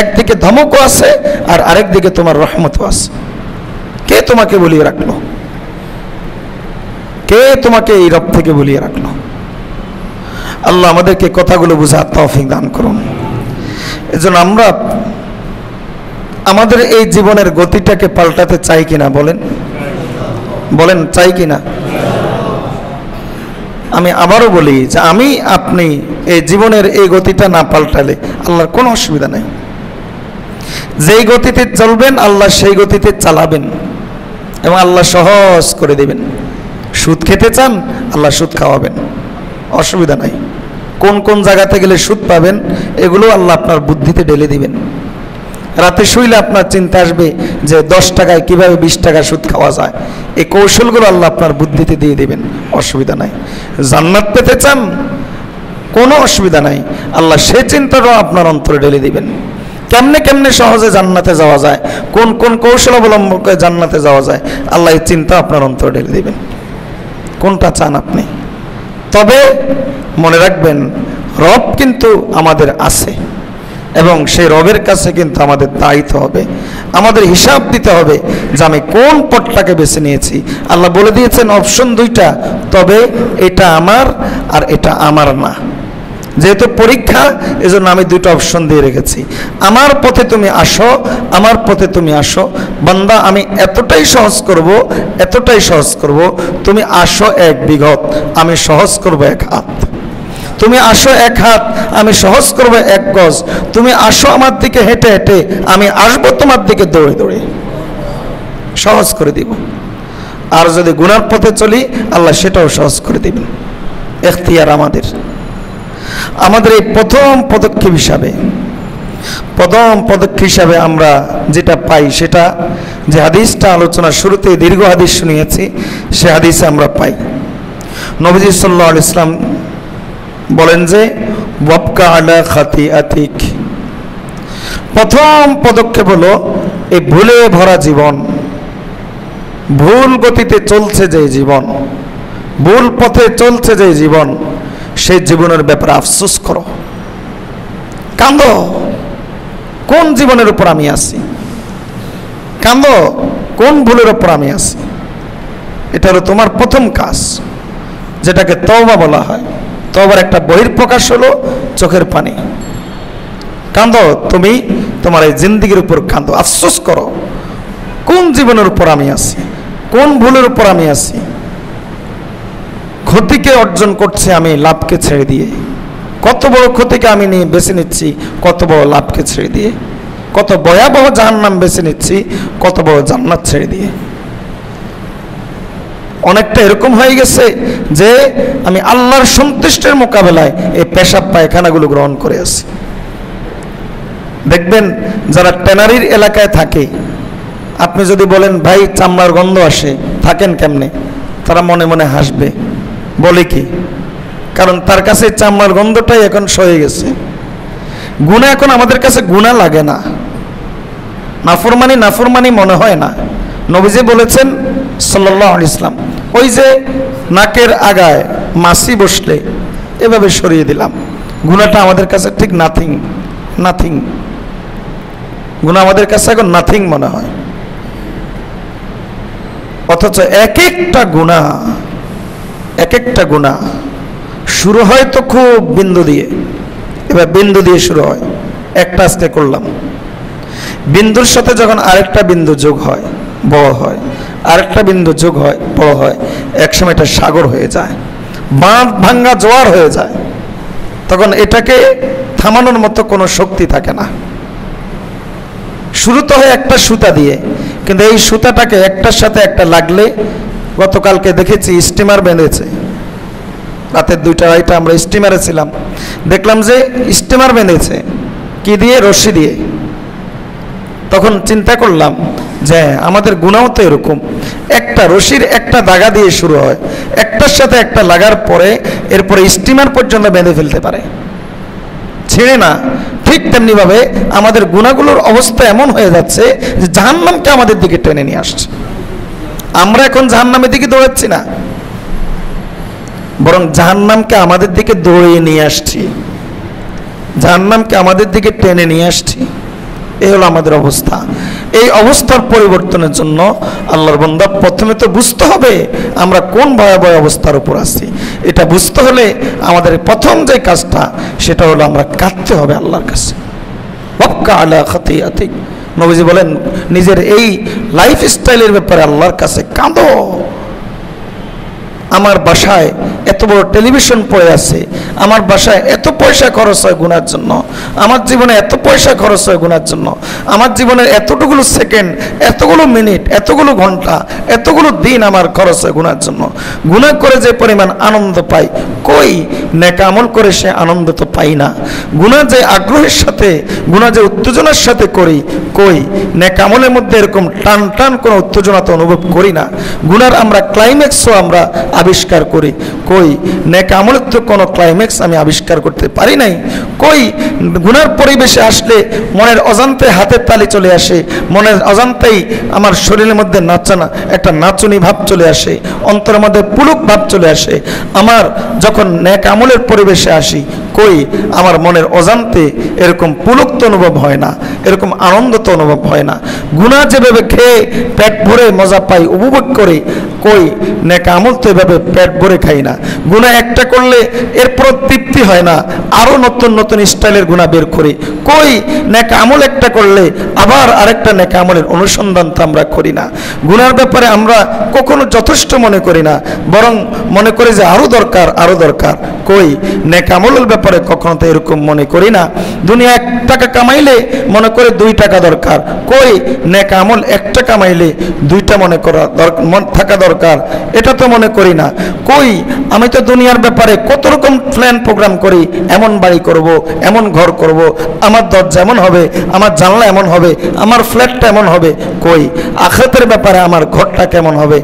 একদিকে ধমকও আছে আর আরেকদিকে তোমার রহমতও আছে? কে তোমাকে ভুলিয়ে রাখলো? কে তোমাকে এই রব থেকে ভুলিয়ে রাখলো? আল্লাহ আমাদেরকে কথাগুলো বুঝার তৌফিক দান করুন। এজন্য আমরা আমাদের এই জীবনের গতিটাকে পাল্টাতে চাই কিনা বলেন, বলেন চাই কিনা? আমি আবারও বলি যে আমি আপনি এই জীবনের এই গতিটা না পাল্টালে আল্লাহর কোনো অসুবিধা নেই। যেই গতিতে চলবেন আল্লাহ সেই গতিতে চালাবেন এবং আল্লাহ সহজ করে দেবেন। সুদ খেতে চান, আল্লাহ সুদ খাওয়াবেন, অসুবিধা নাই। কোন কোন জায়গাতে গেলে সুদ পাবেন এগুলো আল্লাহ আপনার বুদ্ধিতে ঢেলে দিবেন। রাতে শুইলে আপনার চিন্তা আসবে যে 10 টাকায় কিভাবে 20 টাকা সুদ খাওয়া যায়, এই কৌশলগুলো আল্লাহ আপনার বুদ্ধিতে দিয়ে দেবেন, অসুবিধা নাই। জান্নাত পেতে চান, কোনো অসুবিধা নাই, আল্লাহ সেই চিন্তাটাও আপনার অন্তরে ঢেলে দিবেন। কেমনে কেমনে সহজে জান্নাতে যাওয়া যায়, কোন কোন কৌশল অবলম্বন করে জান্নাতে যাওয়া যায়, আল্লাহ এই চিন্তা আপনার অন্তরে ঢেলে দিবেন। কোনটা চান আপনি? তবে মনে রাখবেন রব কিন্তু আমাদের আছে এবং সেই রবের কাছে কিন্তু আমাদের দায়িত্ব হবে, আমাদের হিসাব দিতে হবে যে আমি কোন পথটাকে বেছে নিয়েছি। আল্লাহ বলে দিয়েছেন অপশন 2টা, তবে এটা আমার আর এটা আমার না। যেহেতু পরীক্ষা, এজন্য আমি 2টা অপশন দিয়ে রেখেছি। আমার পথে তুমি আসো, আমার পথে তুমি আসো। বান্দা আমি এতটাই সহজ করব, এতটাই সহজ করব, তুমি আসো 1 বিঘত, আমি সহজ করব 1 হাত। তুমি আসো 1 হাত, আমি সহজ করব 1 গজ। তুমি আসো আমার দিকে হেঁটে হেঁটে, আমি আসবো তোমার দিকে দৌড়ে দৌড়ে, সহজ করে দিব। আর যদি গুনার পথে চলি আল্লাহ সেটাও সহজ করে দিবেন। ইখতিয়ার আমাদের। আমাদের এই প্রথম পদক্ষেপ হিসাবে আমরা যেটা পাই সেটা, যে হাদিসটা আলোচনার শুরুতে দীর্ঘ হাদিস শুনিয়েছি, সে হাদিসে আমরা পাই নবীজি সাল্লাল্লাহু আলাইহি ওয়াসাল্লাম বলেন যে ওয়াবকা আলা খাতিআতিক, প্রথম পদক্ষেপ হলো এই ভুলে ভরা জীবন, ভুল গতিতে চলছে যে জীবন, ভুল পথে চলছে যে জীবন, সেই জীবনের ব্যাপারে আফসোস করো, কাঁদো। কোন জীবনের উপর আমি আছি? কাঁদো, কোন ভুলের উপর আমি আছি? এটা হলো তোমার প্রথম কাজ, যেটাকে তওবা বলা হয়। তওবার একটা বহিঃপ্রকাশ হলো চোখের পানি। কাঁদো, তুমি তোমার এই জিন্দেগির উপর কাঁদো, আফসোস করো কোন জীবনের উপর আমি আছি, কোন ভুলের উপর আমি আছি। ক্ষতিকে অর্জন করছে আমি লাভকে ছেড়ে দিয়ে, কত বড় ক্ষতিকে আমি নিয়ে বেছে নিচ্ছি, কত বড় লাভকে ছেড়ে দিয়ে, কত ভয়াবহ জাহান্নাম বেছে নিচ্ছি, কত বড় জান্নাত ছেড়ে দিয়ে। অনেকটা এরকম হয়ে গেছে যে আমি আল্লাহর সন্তুষ্টির মোকাবেলায় এই পেশাব পায়খানাগুলো গ্রহণ করে আছি। দেখবেন যারা ট্যানারির এলাকায় থাকে, আপনি যদি বলেন ভাই চামড়ার গন্ধ আসে, থাকেন কেমনে, তারা মনে মনে হাসবে, বলে কি, কারণ তার কাছে চামড়ার গন্ধটাই এখন সয়ে গেছে। গুনাহ এখন আমাদের কাছে গুনাহ লাগে না, নাফরমানি নাফরমানি মনে হয় না। নবীজি বলেছেন সাল্লাল্লাহু আলাইহি ওয়াসাল্লাম, ওই যে নাকের আগায় মাছি বসলে এভাবে সরিয়ে দিলাম, গুনাহটা আমাদের কাছে ঠিক নাথিং, নাথিং। গুনাহ আমাদের কাছে এখন নাথিং মনে হয়, অথচ এক একটা গুনাহ শুরু হয় তো খুব বিন্দু দিয়ে। এবার বিন্দু দিয়ে শুরু হয়, একটা আজকে করলাম, বিন্দুর সাথে যখন আরেকটা বিন্দু যোগ হয় বড় হয়, আরেকটা বিন্দু যোগ হয় বড় হয়, একসময় এটা সাগর হয়ে যায়, বাঁধ ভাঙ্গা জোয়ার হয়ে যায়। তখন এটাকে থামানোর মতো কোনো শক্তি থাকে না। শুরু তো হয় একটা সুতা দিয়ে, কিন্তু এই সুতাটাকে একটার সাথে একটা লাগলে, গতকালকে দেখেছি স্টিমার বেঁধেছে, রাতের 2টা-2:30 আমরা স্টিমারে ছিলাম, দেখলাম যে স্টিমার বেঁধেছে কি দিয়ে? রশি দিয়ে। তখন চিন্তা করলাম যে আমাদের গুনাহ তো এরকম, একটা রশির একটা দাগা দিয়ে শুরু হয়, একটার সাথে একটা লাগার পরে এরপরে স্টিমার পর্যন্ত বেঁধে ফেলতে পারে, ছেড়ে না। ঠিক তেমনি ভাবে আমাদের গুনাহগুলোর অবস্থা এমন হয়ে যাচ্ছে যে জাহান্নামকে আমাদের দিকে টেনে নিয়ে আসছে। আমরা এখন জাহান্নামের দিকে দৌড়াচ্ছি না, বরং জাহান্নামকে আমাদের দিকে দৌড়িয়ে নিয়ে আসছি, জাহান্নামকে আমাদের দিকে টেনে নিয়ে আসছি। এই হলো আমাদের অবস্থা। এই অবস্থার পরিবর্তনের জন্য আল্লাহর বান্দা প্রথমে তো বুঝতে হবে আমরা কোন ভয়াবহ অবস্থার উপর আছি। এটা বুঝতে হলে আমাদের প্রথম যে কাজটা সেটা হলো আমরা কাঁদতে হবে আল্লাহর কাছে। ওয়াবকা আলা খাতিয়াতিক, নবীজি বলেন নিজের এই লাইফ স্টাইলের ব্যাপারে আল্লাহর কাছে কাঁদো। আমার বাসায় এত বড় টেলিভিশন পড়ে আছে, আমার বাসায় এত পয়সা খরচ হয় গুনার জন্য, আমার জীবনে এত পয়সা খরচ হয় গুনার জন্য, আমার জীবনের এতটুকুলো সেকেন্ড, এতগুলো মিনিট, এতগুলো ঘন্টা, এতগুলো দিন আমার খরচ হয় গুনার জন্য। গুনাহ করে যে পরিমাণ আনন্দ পাই, কই নেক আমল করে সে আনন্দ তো পাই না। গুনাহ যে আগ্রহের সাথে, গুনাহ যে উত্তেজনার সাথে করি, কই নেক আমলের মধ্যে এরকম টান টান কোনো উত্তেজনা তো অনুভব করি না। গুনার আমরা ক্লাইম্যাক্সও আমরা আবিষ্কার করি, কই নেক আমলের তো কোনো ক্লাইম্যাক্স আমি আবিষ্কার করতে পারি নাই। কই গুনার পরিবেশে আসলে মনের অজান্তে হাতের তালি চলে আসে, মনের অজান্তেই আমার শরীরের মধ্যে নাচানা একটা নাচুনি ভাব চলে আসে, অন্তরের মধ্যে পুলক ভাব চলে আসে। আমার যখন নেক আমলের পরিবেশে আসি, কই আমার মনের অজান্তে এরকম পুলক তো অনুভব হয় না, এরকম আনন্দ তো অনুভব হয় না। গুনাহ যেভাবে খেয়ে পেট ভরে মজা পাই, উপভোগ করে, কই নেক আমল তো এভাবে পেট ভরে খাই না। গুনাহ একটা করলে এরপর তৃপ্তি হয় না, আরো নতুন নতুন স্টাইলের গুনাহ বের করি। কই নেক আমল একটা করলে আবার আরেকটা নেক আমলের অনুসন্ধান তো আমরা করি না। গুনার ব্যাপারে আমরা কখনো যথেষ্ট মনে করি না, বরং মনে করি যে আরো দরকার, আরো দরকার। কই নেক আমলের ব্যাপারে কখনো তো এরকম মনে করি না। দুনিয়া 1 টাকা কামাইলে মনে করে 2 টাকা দরকার, কই নেক আমল 1 টাকা কামাইলে 2টা মনে করা থাকা দরকার, এটা তো মনে করি না। কই আমি তো দুনিয়ার ব্যাপারে কত রকম প্ল্যান প্রোগ্রাম করি, এমন বাড়ি করব, এমন ঘর করব, আমার দরজা এমন হবে, আমার জানলা এমন হবে, আমার ফ্ল্যাটটা এমন হবে। কই আখিরাতের ব্যাপারে আমার ঘরটা কেমন হবে,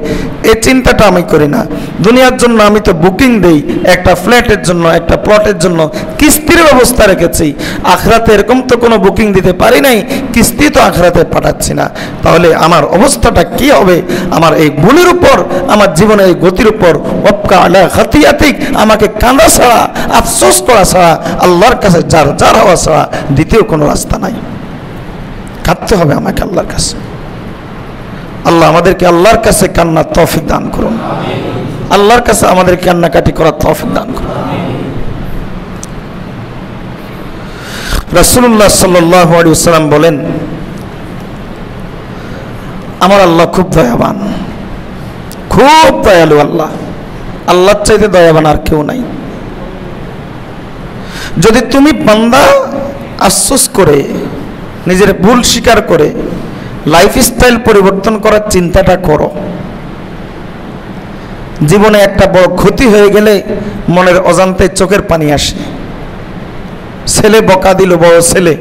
এই চিন্তাটা আমি করি না। দুনিয়ার জন্য আমি তো বুকিং দেই, একটা ফ্ল্যাটের জন্য, একটা প্লটের জন্য কিস্তির ব্যবস্থা রেখেছি। আখিরাতে এরকম তো কোনো বুকিং দিতে পারি নাই, কিস্তি তো আখিরাতে পাঠাচ্ছি না। তাহলে আমার অবস্থাটা কি হবে? আমার এই গুণের উপর, আমার জীবনের এই গতির উপর ওয়াবকা আলা খাতিয়াতিক, আমাকে কাঁদা ছাড়া, আফসোস করা ছাড়া, আল্লাহর কাছে যার যার হওয়া ছাড়া দ্বিতীয় কোনো রাস্তা নাই। কাঁদতে হবে আমাকে আল্লাহর কাছে। আল্লাহ আমাদেরকে আল্লাহর কাছে কান্নার তৌফিক দান করুন, আল্লাহর কাছে আমাদের কান্নাকাটি করার তৌফিক দান করুন। রাসূলুল্লাহ সাল্লাল্লাহু আলাইহি ওয়াসাল্লাম বলেন, আমার আল্লাহ খুব দয়াবান, খুব দয়ালু আল্লাহ। আল্লাহর চাইতে দয়াবান আর কেউ নাই। যদি তুমি বান্দা আফসোস করে, নিজের ভুল স্বীকার করে লাইফস্টাইল পরিবর্তন করার চিন্তাটা করো, জীবনে একটা বড় ক্ষতি হয়ে গেলে মনের অজান্তে চোখের পানি আসে। ছেলে বকা দিল, বড় ছেলে,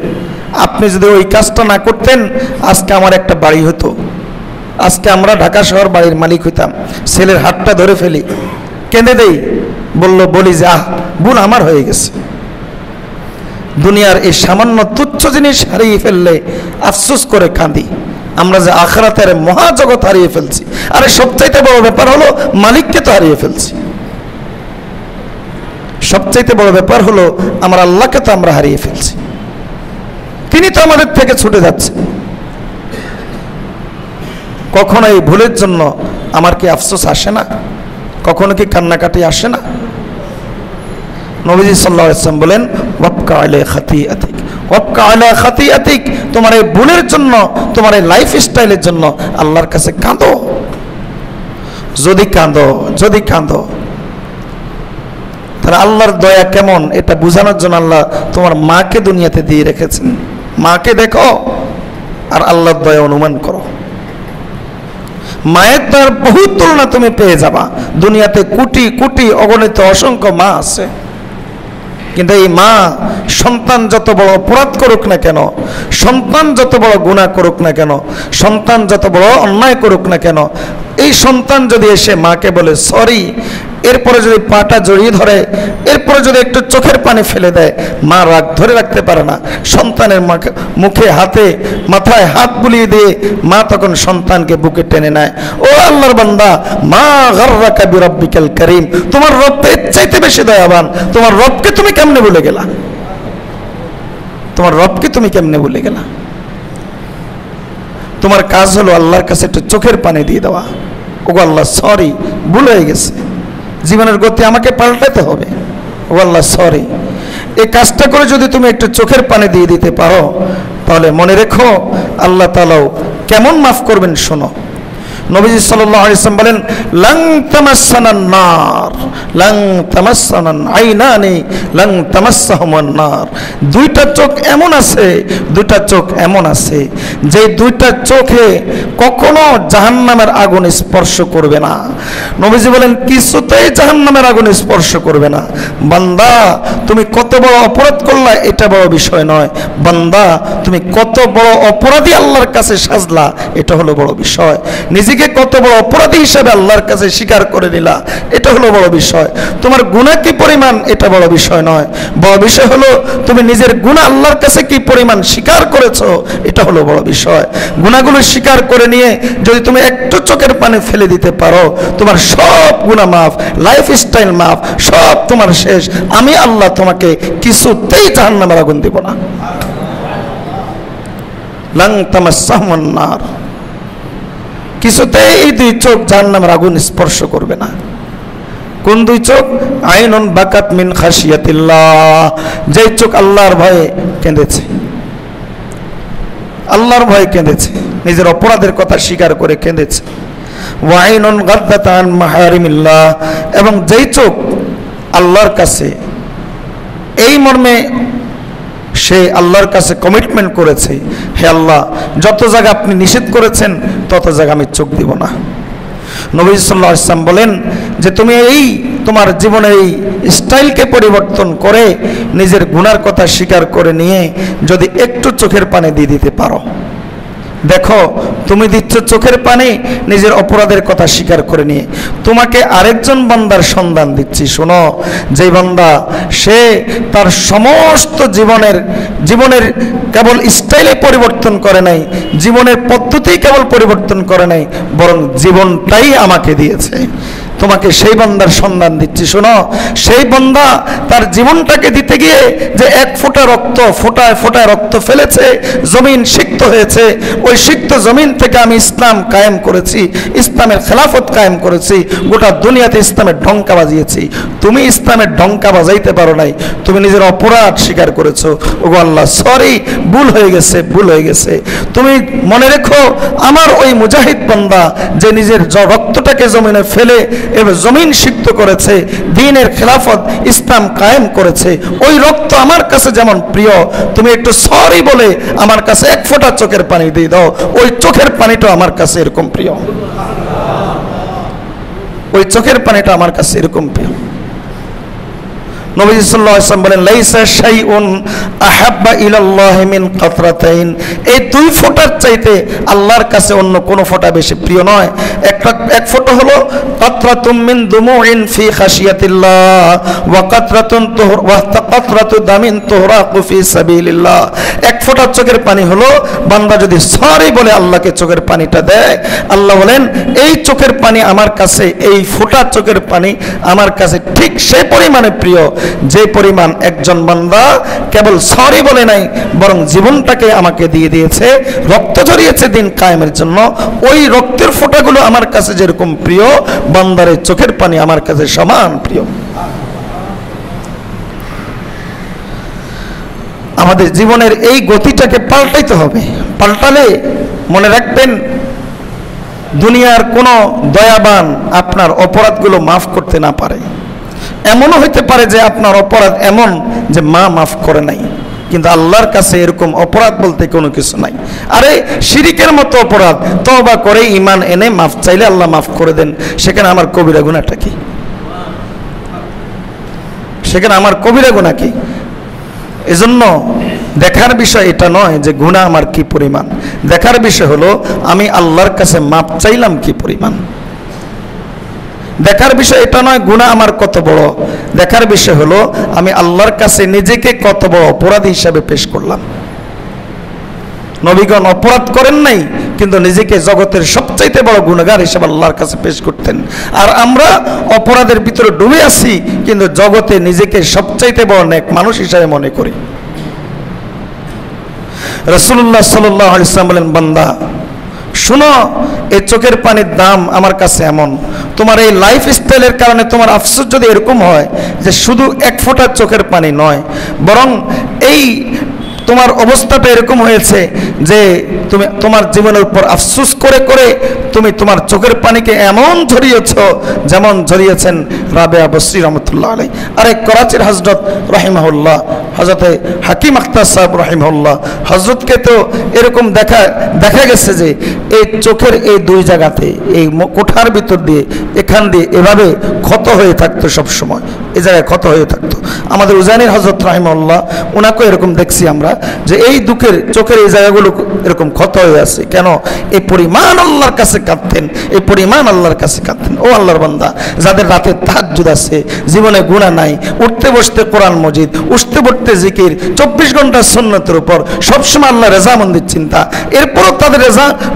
আপনি যদি ওই কাজটা না করতেন আজকে আমার একটা বাড়ি হতো, আজকে আমরা ঢাকা শহর বাড়ির মালিক হইতাম। ছেলের হাতটা ধরে ফেলি, কেঁদে দেই, বলি যে আহ ভুল আমার হয়ে গেছে। দুনিয়ার এই সামান্য তুচ্ছ জিনিস হারিয়ে ফেললে আফসোস করে কাঁদি, আমরা যে আখিরাতের মহাজগৎ হারিয়ে ফেলছি। আরে সবচাইতে বড় ব্যাপার হলো মালিককে তো হারিয়ে ফেলছি। সবচাইতে বড় ব্যাপার হলো আমার আল্লাহকে তো আমরা হারিয়ে ফেলছি, তিনি তো আমাদের থেকে ছুটে যাচ্ছে। কখনো এই ভুলের জন্য আমার কি আফসোস আসে না? কখনো কি কান্নাকাটি আসে না? নবীজি সাল্লাল্লাহু আলাইহি ওয়াসাল্লাম বলেন, ওয়াবকা আলা খাতিয়াতিক, ওয়াবকা আলা খাতিয়াতিক, তোমার এই ভুলের জন্য, তোমার এই লাইফ স্টাইলের জন্য আল্লাহর কাছে কাঁদো। যদি কাঁদো, যদি কাঁদো, তাহলে আল্লাহর দয়া কেমন এটা বোঝানোর জন্য আল্লাহ তোমার মাকে দুনিয়াতে দিয়ে রেখেছেন। মাকে দেখো আর আল্লাহর দয়া অনুমান করো। মায়ের দয়ার বহু তুলনা তুমি পেয়ে যাবা। দুনিয়াতে কোটি কোটি অগণিত অসংখ্য মা আছে, কিন্তু এই মা সন্তান যত বড় অপরাধ করুক না কেন, সন্তান যত বড় গুনাহ করুক না কেন, সন্তান যত বড় অন্যায় করুক না কেন, এই সন্তান যদি এসে মাকে বলে সরি, এরপরে যদি পাটা জড়িয়ে ধরে, এরপরে যদি একটু চোখের পানি ফেলে দেয়, মা রাগ ধরে রাখতে পারে না। সন্তানের মুখে হাতে মাথায় হাত বুলিয়ে দিয়ে মা তখন সন্তানকে বুকে টেনে নেয়। ও আল্লাহর বান্দা, মা গাররাকা বিরাব্বিকাল কারীম, তোমার রব এর চাইতে বেশি দয়াবান। তোমার রবকে তুমি কেমনে ভুলে গেলা? তোমার রবকে তুমি কেমনে ভুলে গেলা? তোমার কাজ হলো আল্লাহর কাছে একটু চোখের পানি দিয়ে দেওয়া। ওগো আল্লাহ সরি, ভুল হয়ে গেছে, জীবনের গতি আমাকে পাল্টাতে হবে। ও আল্লাহ সরি। এই কাজটা করে যদি তুমি একটু চোখের পানি দিয়ে দিতে পারো, তাহলে মনে রেখো আল্লাহ তাআলাও কেমন মাফ করবেন। শোনো, নবীজি সাল্লাল্লাহু আলাইহি ওয়াসাল্লাম বলেন, লাং তামাসসানান নার, লাং তামাসসানান আইনানি, লাং তামাসসাহুমান নার। দুইটা চোখ এমন আছে, দুইটা চোখ এমন আছে যে দুইটা চোখে কখনো জাহান্নামের আগুন স্পর্শ করবে না। নবীজি বলেন, কিছুতেই জাহান্নামের আগুন স্পর্শ করবে না। বান্দা, তুমি কত বড় অপরাধ করলা এটা বড় বিষয় নয়, বান্দা তুমি কত বড় অপরাধী আল্লাহর কাছে সাজলা এটা হলো বড় বিষয়। নিজেকে কত বড় অপরাধী হিসেবে আল্লাহর কাছে স্বীকার করে নিলা এটা হলো বড় বিষয়। তোমার গুনাহ কি পরিমাণ এটা বড় বিষয় নয়, বড় বিষয় হলো তুমি নিজের গুনাহ আল্লাহর কাছে কি পরিমাণ স্বীকার করেছো এটা হলো বড় বিষয়। গুনাহগুলো স্বীকার করে নিয়ে যদি তুমি একটু চোখের পানি ফেলে দিতে পারো, তোমার সব গুনাহ মাফ, লাইফ স্টাইল মাফ, সব তোমার শেষ। আমি আল্লাহ তোমাকে কিছুতেই জাহান্নামের আগুন দেব না। লাং তামাসসাহুন নার, কিছুতেই এই দুই চোখ জাহান্নামের আগুন স্পর্শ করবে না। কোন দুই চোখ? আইনুন বাকাত মিন খাশিয়াতিল্লাহ, যে চোখ আল্লাহর ভয়ে কেঁদেছে, আল্লাহর ভয়ে কেঁদেছে, নিজের অপরাধের কথা স্বীকার করে কেঁদেছে। ওয়া আইনুন গাদ্দাত আন মাহারিমিল্লাহ, এবং যেই চোখ আল্লাহর কাছে এই মর্মে সে আল্লাহর কাছে কমিটমেন্ট করেছে, হে আল্লাহ যত জায়গা আপনি নিষেধ করেছেন তত জায়গা আমি চোখ দিব না। নবী সাল্লাল্লাহু আলাইহি ওয়াসাল্লাম বলেন যে তুমি এই তোমার জীবনের এই স্টাইলকে পরিবর্তন করে নিজের গুনার কথা স্বীকার করে নিয়ে যদি একটু চোখের পানি দিয়ে দিতে পারো, দেখো তুমি দিচ্ছ চোখের পানি নিজের অপরাধের কথা স্বীকার করে নিয়ে, তোমাকে আরেকজন বান্দার সন্ধান দিচ্ছি। শোনো, যে বান্দা সে তার সমস্ত জীবনের কেবল স্টাইলে পরিবর্তন করে নাই, জীবনের পদ্ধতি কেবল পরিবর্তন করে নাই, বরং জীবনটাই আমাকে দিয়েছে, তোমাকে সেই বান্দার সন্ধান দিচ্ছি। শোনো, সেই বান্দা তার জীবনটাকে দিতে গিয়ে যে এক ফোঁটা রক্ত ফোঁটায় ফোঁটায় রক্ত ফেলেছে, জমিন সিক্ত হয়েছে, ওই সিক্ত জমিন থেকে আমি ইসলাম কায়েম করেছি, ইসলামের খেলাফত কায়েম করেছি, গোটা দুনিয়াতে ইসলামের ঢঙ্কা বাজিয়েছি। তুমি ইসলামের ঢঙ্কা বাজাইতে পারো নাই, তুমি নিজের অপরাধ স্বীকার করেছো। ওগো আল্লাহ সরি, ভুল হয়ে গেছে, ভুল হয়ে গেছে। তুমি মনে রেখো, আমার ওই মুজাহিদ বান্দা যে নিজের রক্তটাকে জমিনে ফেলে এবার জমিন সিক্ত করেছে, দ্বীনের খেলাফত ইসলাম কায়েম করেছে, ওই রক্ত আমার কাছে যেমন প্রিয়, তুমি একটু সরি বলে আমার কাছে এক ফোঁটা চোখের পানি দিয়ে দাও, ওই চোখের পানিটা আমার কাছে এরকম প্রিয়, ওই চোখের পানিটা আমার কাছে এরকম প্রিয়। নবী সাল্লাল্লাহু আলাইহি ওয়াসাল্লাম বলেন লাইসা শাইউন আহাব্বা ইলাল্লাহি মিন কাতরাতাইন, এই দুই ফোঁটার চাইতে আল্লাহর কাছে অন্য কোন ফোঁটা বেশি প্রিয় নয়। এক ফোঁটা হলো কাতরাতুম মিন দুমুইন ফি খাশিয়াতিল্লাহ ওয়া কাতরাতু দামিন তুহরাকু ফি সাবিলিল্লাহ। এক ফোঁটা চোখের পানি হলো বান্দা যদি সরি বলে আল্লাহকে চোখের পানিটা দেয়, আল্লাহ বলেন এই চোখের পানি আমার কাছে, এই ফোঁটা চোখের পানি আমার কাছে ঠিক সেই পরিমাণে প্রিয় যে পরিমাণ একজন বান্দা কেবল সরি বলে নাই, বরং জীবনটাকে আমাকে দিয়ে দিয়েছে, রক্ত ঝরিয়েছে দিন কায়েমের জন্য। ওই রক্তের ফোঁটাগুলো আমার কাছে যেরকম প্রিয়, বান্দারের চোখের পানি আমার কাছে সমান প্রিয়। আমাদের জীবনের এই গতিটাকে পাল্টাইতে হবে। পাল্টালে মনে রাখবেন দুনিয়ার কোনো দয়াবান আপনার অপরাধগুলো মাফ করতে না পারে। এমনও হইতে পারে যে আপনার অপরাধ এমন যে মা মাফ করে নাই, কিন্তু আল্লাহর কাছে এরকম অপরাধ বলতে কোনো কিছু নাই। আরে শিরিকের মতো অপরাধ তওবা করে ঈমান এনে মাফ চাইলে আল্লাহ মাফ করে দেন, সেখানে আমার কবিরা গুনাহটা কি? সেখানে আমার কবিরা গুনাহ কি? এজন্য দেখার বিষয় এটা নয় যে গুনাহ আমার কি পরিমাণ, দেখার বিষয় হলো আমি আল্লাহর কাছে মাপ চাইলাম কি পরিমাণ। দেখার বিষয় এটা নয় গুনাহ আমার কত বড়, দেখার বিষয় হলো আমি আল্লাহর কাছে নিজেকে কত বড় অপরাধী হিসাবে পেশ করলাম। নবীগণ অপরাধ করেন নাই, কিন্তু নিজেকে জগতের সবচাইতে বড় গুনাহগার হিসেবে আল্লাহর কাছে পেশ করতেন। আর আমরা অপরাধের ভিতরে ডুবে আছি, কিন্তু জগতে নিজেকে সবচাইতে বড় নেক মানুষ হিসাবে মনে করি। রাসূলুল্লাহ সাল্লাল্লাহু আলাইহি ওয়াসাল্লাম বলেন, বান্দা শুনো, এই চোখের পানির দাম আমার কাছে এমন, তোমার এই লাইফ স্টাইলের কারণে তোমার আফসোস যদি এরকম হয় যে শুধু এক ফোঁটা চোখের পানি নয়, বরং এই তোমার অবস্থাটা এরকম হয়েছে যে তুমি তোমার জীবনের উপর আফসোস করে করে তুমি তোমার চোখের পানিকে এমন ঝরিয়েছ যেমন ঝরিয়েছেন রাবেয়া বসরি রহমতুল্লাহ আলাইহি। আর এক করাচির হযরত রাহিমাহুল্লাহ, হযরতে হাকিম আখতার সাহেব রাহিমাহুল্লাহ, হযরতকে তো এরকম দেখা গেছে যে এই চোখের এই দুই জায়গাতে, এই কোঠার ভিতর দিয়ে এখান দিয়ে এভাবে ক্ষত হয়ে থাকতো, সব সময় এই জায়গায় ক্ষত হয়ে থাকতো। আমাদের উজানির হযরত রাহিমাহুল্লাহ, ওনাকেও এরকম দেখছি আমরা যে এই দুঃখের চোখের এই জায়গাগুলো এরকম ক্ষত হয়ে আছে। কেন? এই পরিমাণ আল্লাহর কাছে কাঁদতেন, এই পরিমাণ আল্লাহর কাছে কাঁদতেন। ও আল্লাহর বান্দা, যাদের রাতে তাহাজ্জুদ আছে, জীবনে গুনাহ নাই, উঠতে বসতে কোরআন মজিদ, উঠতে বসতে জিকির, 24 ঘন্টা সুন্নতের উপর সবসময় আল্লাহ রেজামন্দির চিন্তা, এরপরও তাদের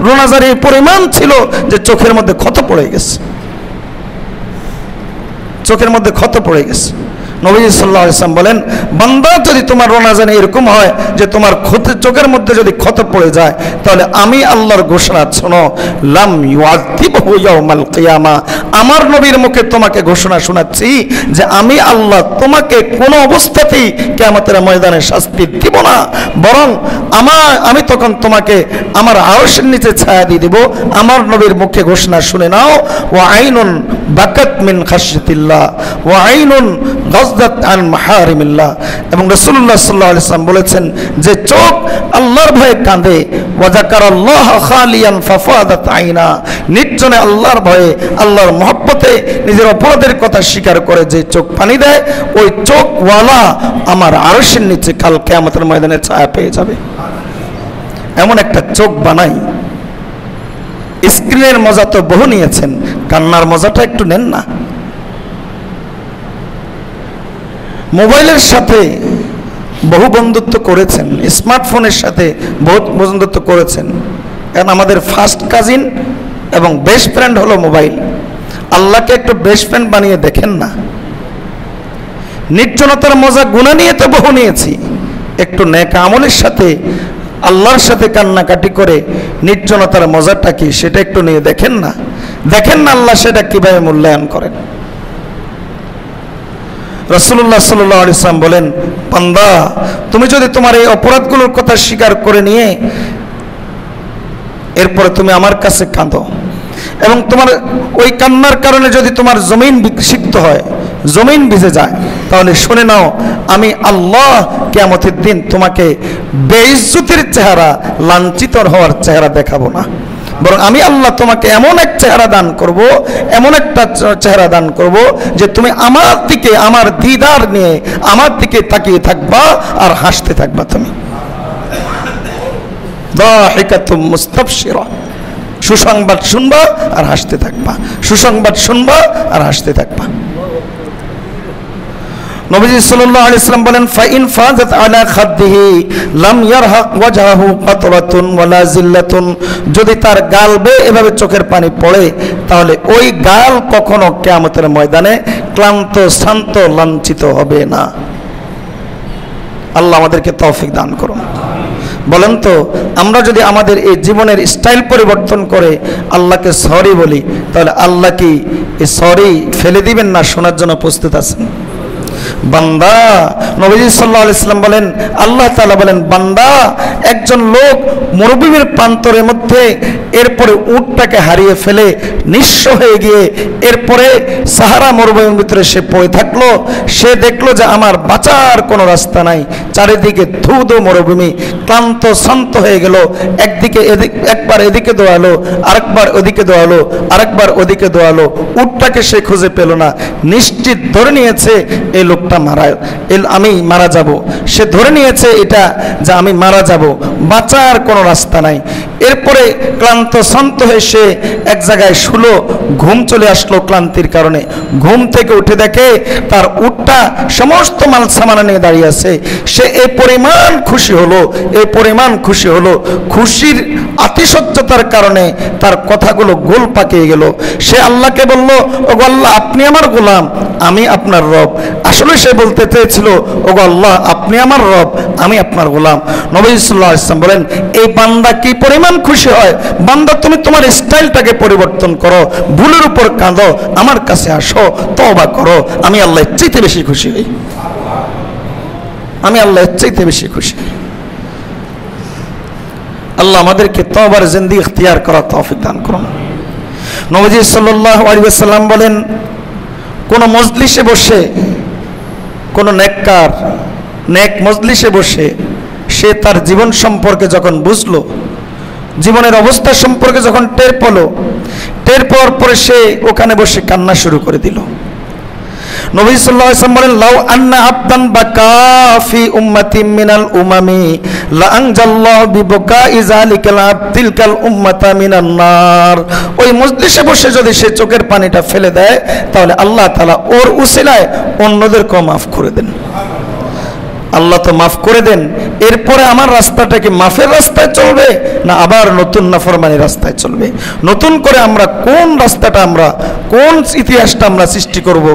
রোনাজার এই পরিমাণ ছিল যে চোখের মধ্যে ক্ষত পড়ে গেছে, চোখের মধ্যে ক্ষত পড়ে গেছে। নবী সাল্লাল্লাহু আলাইহি ওয়াসাল্লাম বলেন, বান্দা যদি তোমার রোনাজানে এরকম হয় যে তোমার চোখের মধ্যে যদি ক্ষত পড়ে যায়, তাহলে আমি আল্লাহর ঘোষণা শোনো, লাম ইউআযিবহু ইয়াউমাল কিয়ামা, আমার নবীর মুখে তোমাকে ঘোষণা শোনাচ্ছি যে আমি আল্লাহ তোমাকে কোনো অবস্থাতেই কিয়ামতের ময়দানে শাস্তি দিব না, বরং আমি তখন তোমাকে আমার আরশের নিচে ছায়া দিয়ে দেব। আমার নবীর মুখে ঘোষণা শুনে নাও, ওয়া আইনুন বাকাত মিন খাশিয়াতিল্লাহ ওয়া আইনুন গাযযাত আন মাহারিমিল্লাহ। এবং রাসূলুল্লাহ সাল্লাল্লাহু আলাইহি ওয়াসাল্লাম বলেছেন যে চোখ আল্লাহর ভয়ে কাঁদে, ওয়া যাকারাল্লাহ খালিয়ান ফাফাদাত আইনা, নির্জনে আল্লাহর ভয়ে আল্লাহর মহব্বতে নিজের অপরাধের কথা স্বীকার করে যে চোখ পানি দেয়, ওই চোখওয়ালা আমার আরশের নিচে কাল কিয়ামতের ময়দানে ছায়া পেয়ে যাবে। এমন একটা চোখ বানাই। স্ক্রিনের মজা তো বহু নিয়েছেন, কান্নার মজাটা একটু নেন না। মোবাইলের সাথে বহু বন্ধুত্ব করেছেন, স্মার্টফোনের সাথে বহু বন্ধুত্ব করেছেন, কারণ আমাদের ফার্স্ট কাজিন এবং বেস্ট ফ্রেন্ড হলো মোবাইল। আল্লাহকে একটু বেস্ট ফ্রেন্ড বানিয়ে দেখেন না। নির্জনতার মজা গুনাহ নিয়ে তো বহু নিয়েছি, একটু নেক আমলের সাথে আল্লাহর সাথে কান্নাকাটি করে নির্জনতার মজাটা কি সেটা একটু নিয়ে দেখেন না। দেখেন না আল্লাহ সেটা কিভাবে মূল্যায়ন করেন। রাসূলুল্লাহ সাল্লাল্লাহু আলাইহি ওয়াসাল্লাম বলেন, বান্দা তুমি যদি তোমার এই অপরাধগুলোর কথা স্বীকার করে নিয়ে এরপরে তুমি আমার কাছে কাঁদো, এবং তোমার ওই কান্নার কারণে যদি তোমার জমিন বিক্ষিপ্ত হয়, জমিন ভিজে যায়, তাহলে শুনে নাও আমি আল্লাহ কিয়ামতের দিন তোমাকে বেইজ্জতির চেহারা, লাঞ্ছিত হওয়ার চেহারা দেখাবো না, বরং আমি আল্লাহ তোমাকে এমন এক চেহারা দান করব, এমন একটা চেহারা দান করব যে তুমি আমার দিকে, আমার দিদার নিয়ে আমার দিকে তাকিয়ে থাকবা আর হাসতে থাকবা। তুমি দাহিকাতুম মুস্তাবশিরা, সুসংবাদ শুনবা আর হাসতে থাকবা, সুসংবাদ শুনবা আর হাসতে থাকবা। নবীজি সাল্লাল্লাহু আলাইহি ওয়াসাল্লাম বলেন, ফাইন ফাজাত আলা খাদ্দিহি লাম ইয়ারহাক ওয়াজহাহু কাতরাতুন ওয়ালা জিল্লাতুন, যদি তার গাল বেয়ে এভাবে চোখের পানি পড়ে তাহলে ওই গাল কখনো কিয়ামতের ময়দানে ক্লান্ত, শান্ত, লাঞ্ছিত হবে না। আল্লাহ আমাদেরকে তৌফিক দান করুন। বলেন তো, আমরা যদি আমাদের এই জীবনের স্টাইল পরিবর্তন করে আল্লাহকে সরি বলি, তাহলে আল্লাহ কি এই সরি ফেলে দিবেন না শোনার জন্য প্রস্তুত আছেন? বান্দা, নবীজি সাল্লাল্লাহু আলাইহি ওয়াসাল্লাম বলেন, আল্লাহ তাআলা বলেন, বান্দা, একজন লোক মরুভূমির প্রান্তরের মধ্যে এরপরে উটটাকে হারিয়ে ফেলে নিঃস্ব হয়ে গিয়ে এরপরে সাহারা মরুভূমির ভিতরে সে পড়ে থাকলো। সে দেখলো যে আমার বাঁচার কোনো রাস্তা নাই, চারিদিকে ধুধু মরুভূমি, ক্লান্ত শান্ত হয়ে গেল। একদিকে একবার এদিকে দৌড়ালো, আরেকবার ওদিকে দৌড়ালো, আরেকবার ওদিকে দৌড়ালো, উটটাকে সে খুঁজে পেল না। নিশ্চিত ধরে নিয়েছে এই লোকটা আমি মারা যাব। সে ধরে নিয়েছে এটা যে আমি মারা যাব, বাঁচার কোনো রাস্তা নাই। এরপরে ক্লান্ত শান্ত হয়ে সে এক জায়গায় শুলো, ঘুম চলে আসলো ক্লান্তির কারণে। ঘুম থেকে উঠে দেখে তার উটটা সমস্ত মাল সামানা নিয়ে দাঁড়িয়ে আছে। সে এই পরিমাণ খুশি হলো, এই পরিমাণ খুশি হলো, খুশির আতিশয্যতার কারণে তার কথাগুলো গোল পাকিয়ে গেল। সে আল্লাহকে বলল, ওগো আল্লাহ, আপনি আমার গোলাম, আমি আপনার রব। আসলে সে বলতে চেয়েছিল, ওগো আল্লাহ, আপনি আমার রব, আমি আপনার গোলাম। নবী সাল্লাল্লাহু আলাইহি ওয়াসাল্লাম বলেন, এই বান্দা কি পরিমাণ খুশি হয়। বান্দা, তুমি তোমার স্টাইলটাকে পরিবর্তন করো, ভুলের উপর কাঁদো, আমার কাছে আসো, তওবা করো, আমি আল্লাহ এর চাইতে বেশি খুশি হই, আমি আল্লাহ এর চাইতে বেশি খুশি। আল্লাহ আমাদেরকে তওবার জিন্দেগি ইখতিয়ার করার তৌফিক দান করুন। নবী সাল্লাল্লাহু আলাইহি ওয়াসাল্লাম বলেন, কোন মজলিসে বসে, কোন নেক মজলিসে বসে সে তার জীবন সম্পর্কে যখন বুঝলো, জীবনের অবস্থা সম্পর্কে যখন টের পাওয়ার পরে সে ওখানে বসে কান্না শুরু করে দিল। নবী সাল্লাল্লাহু আলাইহি ওয়াসাল্লাম বলেন, লাউ আন্না আবদান বাকা ফি উম্মাতিন মিনাল উমামি লা আনজাল্লাহু বিবকাই যালিকাল আবদিলকাল উম্মাতা মিনান নার। ওই মজলিসে বসে যদি সে চোখের পানিটা ফেলে দেয় তাহলে আল্লাহ তাআলা ওর উসিলায় অন্যদেরকেও মাফ করে দেন। আল্লাহ তো মাফ করে দেন, এরপরে আমার রাস্তাটা কি মাফের রাস্তায় চলবে না আবার নতুন নাফরমানির রাস্তায় চলবে? নতুন করে আমরা কোন রাস্তাটা, আমরা কোন ইতিহাসটা আমরা সৃষ্টি করব?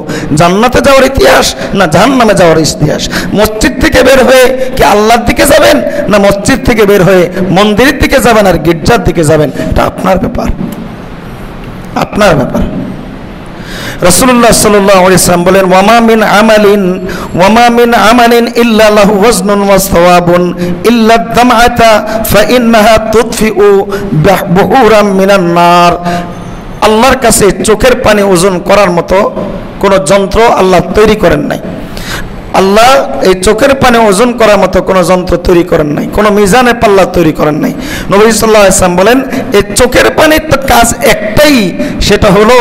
জান্নাতে যাওয়ার ইতিহাস না জাহান্নামে যাওয়ার ইতিহাস? মসজিদ থেকে বের হয়ে কি আল্লাহর দিকে যাবেন, না মসজিদ থেকে বের হয়ে মন্দিরের দিকে যাবেন আর গির্জার দিকে যাবেন? এটা আপনার ব্যাপার, আপনার ব্যাপার। রাসূলুল্লাহ সাল্লাল্লাহু আলাইহি ওয়াসাল্লাম বলেন, ওয়ামা মিন আমালিন ইল্লা লাহু ওয়াজনুন ওয়া সাওয়াবুন ইল্লা দামআতা ফাইন্নাহা তুতফিউ বুহুরাম মিনান নার। আল্লাহর কাছে চোখের পানি ওজন করার মতো কোনো যন্ত্র আল্লাহ তৈরি করেন নাই। আল্লাহ এই চোখের পানি ওজন করার মতো কোনো যন্ত্র তৈরি করেন নাই, কোনো মিজানের পাল্লা তৈরি করেন নাই। নবী সাল্লাল্লাহু আলাইহি ওয়াসাল্লাম বলেন, এই চোখের পানির তো কাজ একটাই, সেটা হলো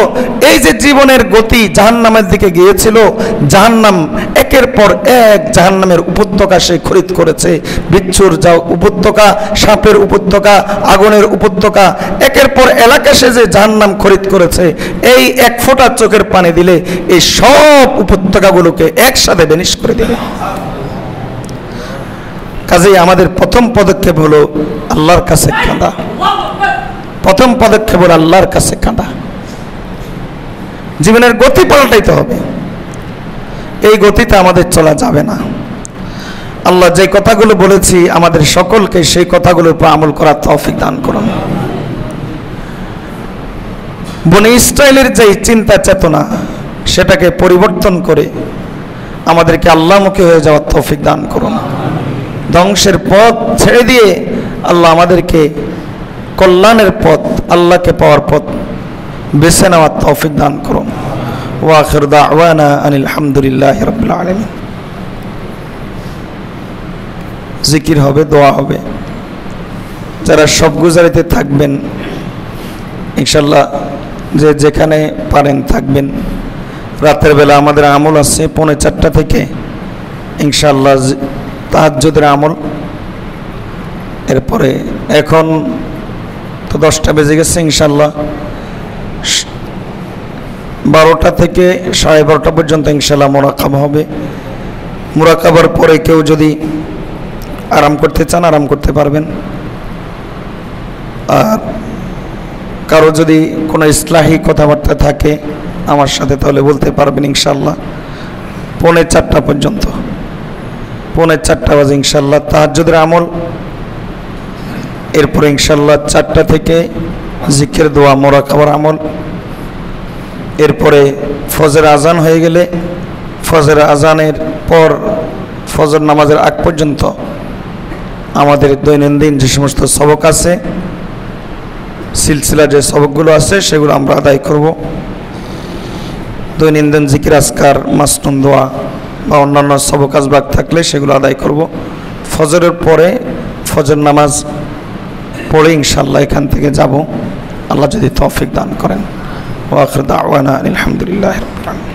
এই যে জীবনের গতি জাহান্নামের দিকে গিয়েছিল, জাহান্নাম একের পর এক জাহান্নামের উপত্যকা সে খরিদ করেছে। বিচ্ছুর যাও উপত্যকা, সাপের উপত্যকা, আগুনের উপত্যকা, একের পর এলাকা সে যে জাহান্নাম খরিদ করেছে। এই এক ফোঁটা চোখের পানি দিলে এই সব উপত্যকাগুলোকে একসাথে বেনিশ করে দেবে। কাজেই আমাদের প্রথম পদক্ষেপ হলো আল্লাহর কাছে কাঁদা। প্রথম পদক্ষেপ হলো আল্লাহর কাছে কাঁদা। জীবনের গতি পাল্টাইতে হবে, এই গতিতে আমাদের চলা যাবে না। আল্লাহ যে কথাগুলো বলেছি আমাদের সকলকে সেই কথাগুলোর উপর আমল করার তৌফিক দান করুন। বনি ইসরাইলের যে চিন্তা চেতনা সেটাকে পরিবর্তন করে আমাদেরকে আল্লাহমুখী হয়ে যাওয়ার তৌফিক দান করুন। ধ্বংসের পথ ছেড়ে দিয়ে আল্লাহ আমাদেরকে কল্যাণের পথ, আল্লাহকে পাওয়ার পথ বেছে নেওয়ার তৌফিক দান করুন। ওয়া আখিরু দাওয়ানা আনিল হামদুলিল্লাহি রাব্বিল আলামিন। জিকির হবে, দোয়া হবে। যারা সব গুজারিতে থাকবেন ইনশাল্লাহ যে যেখানে পারেন থাকবেন। রাতের বেলা আমাদের আমল আছে 3:45 থেকে ইনশাল্লাহ তাহাজ্জুদের আমল। এরপরে এখন তো 10টা বেজে গেছে, ইনশাল্লাহ 12টা থেকে 12:30 পর্যন্ত ইনশাল্লাহ মোরাকাবা হবে। মোরাকাবার পরে কেউ যদি আরাম করতে চান আরাম করতে পারবেন, আর কারো যদি কোনো ইসলাহি কথাবার্তা থাকে আমার সাথে তাহলে বলতে পারবেন ইনশাল্লাহ 3:45 পর্যন্ত। 3:45 বাজে ইনশাল্লাহ তাহাজ্জুদের আমল। এরপরে ইনশাল্লাহ 4টা থেকে জিকির দোয়া মোরাকাবার আমল। এরপরে ফজর আজান হয়ে গেলে ফজর আজানের পর ফজর নামাজের আগ পর্যন্ত আমাদের দৈনন্দিন যে সমস্ত সবক আছে, সিলসিলা যে সবকগুলো আছে সেগুলো আমরা আদায় করব। দৈনন্দিন জিকির আজকার মাসনুন দোয়া বা অন্যান্য সবক আসবাক থাকলে সেগুলো আদায় করব। ফজরের পরে ফজর নামাজ পড়ে ইনশাল্লাহ এখান থেকে যাব, আল্লাহ যদি তৌফিক দান করেন। ওয়া আখিরু দাওয়ানা আলহামদুলিল্লাহি রাব্বিল আলামিন।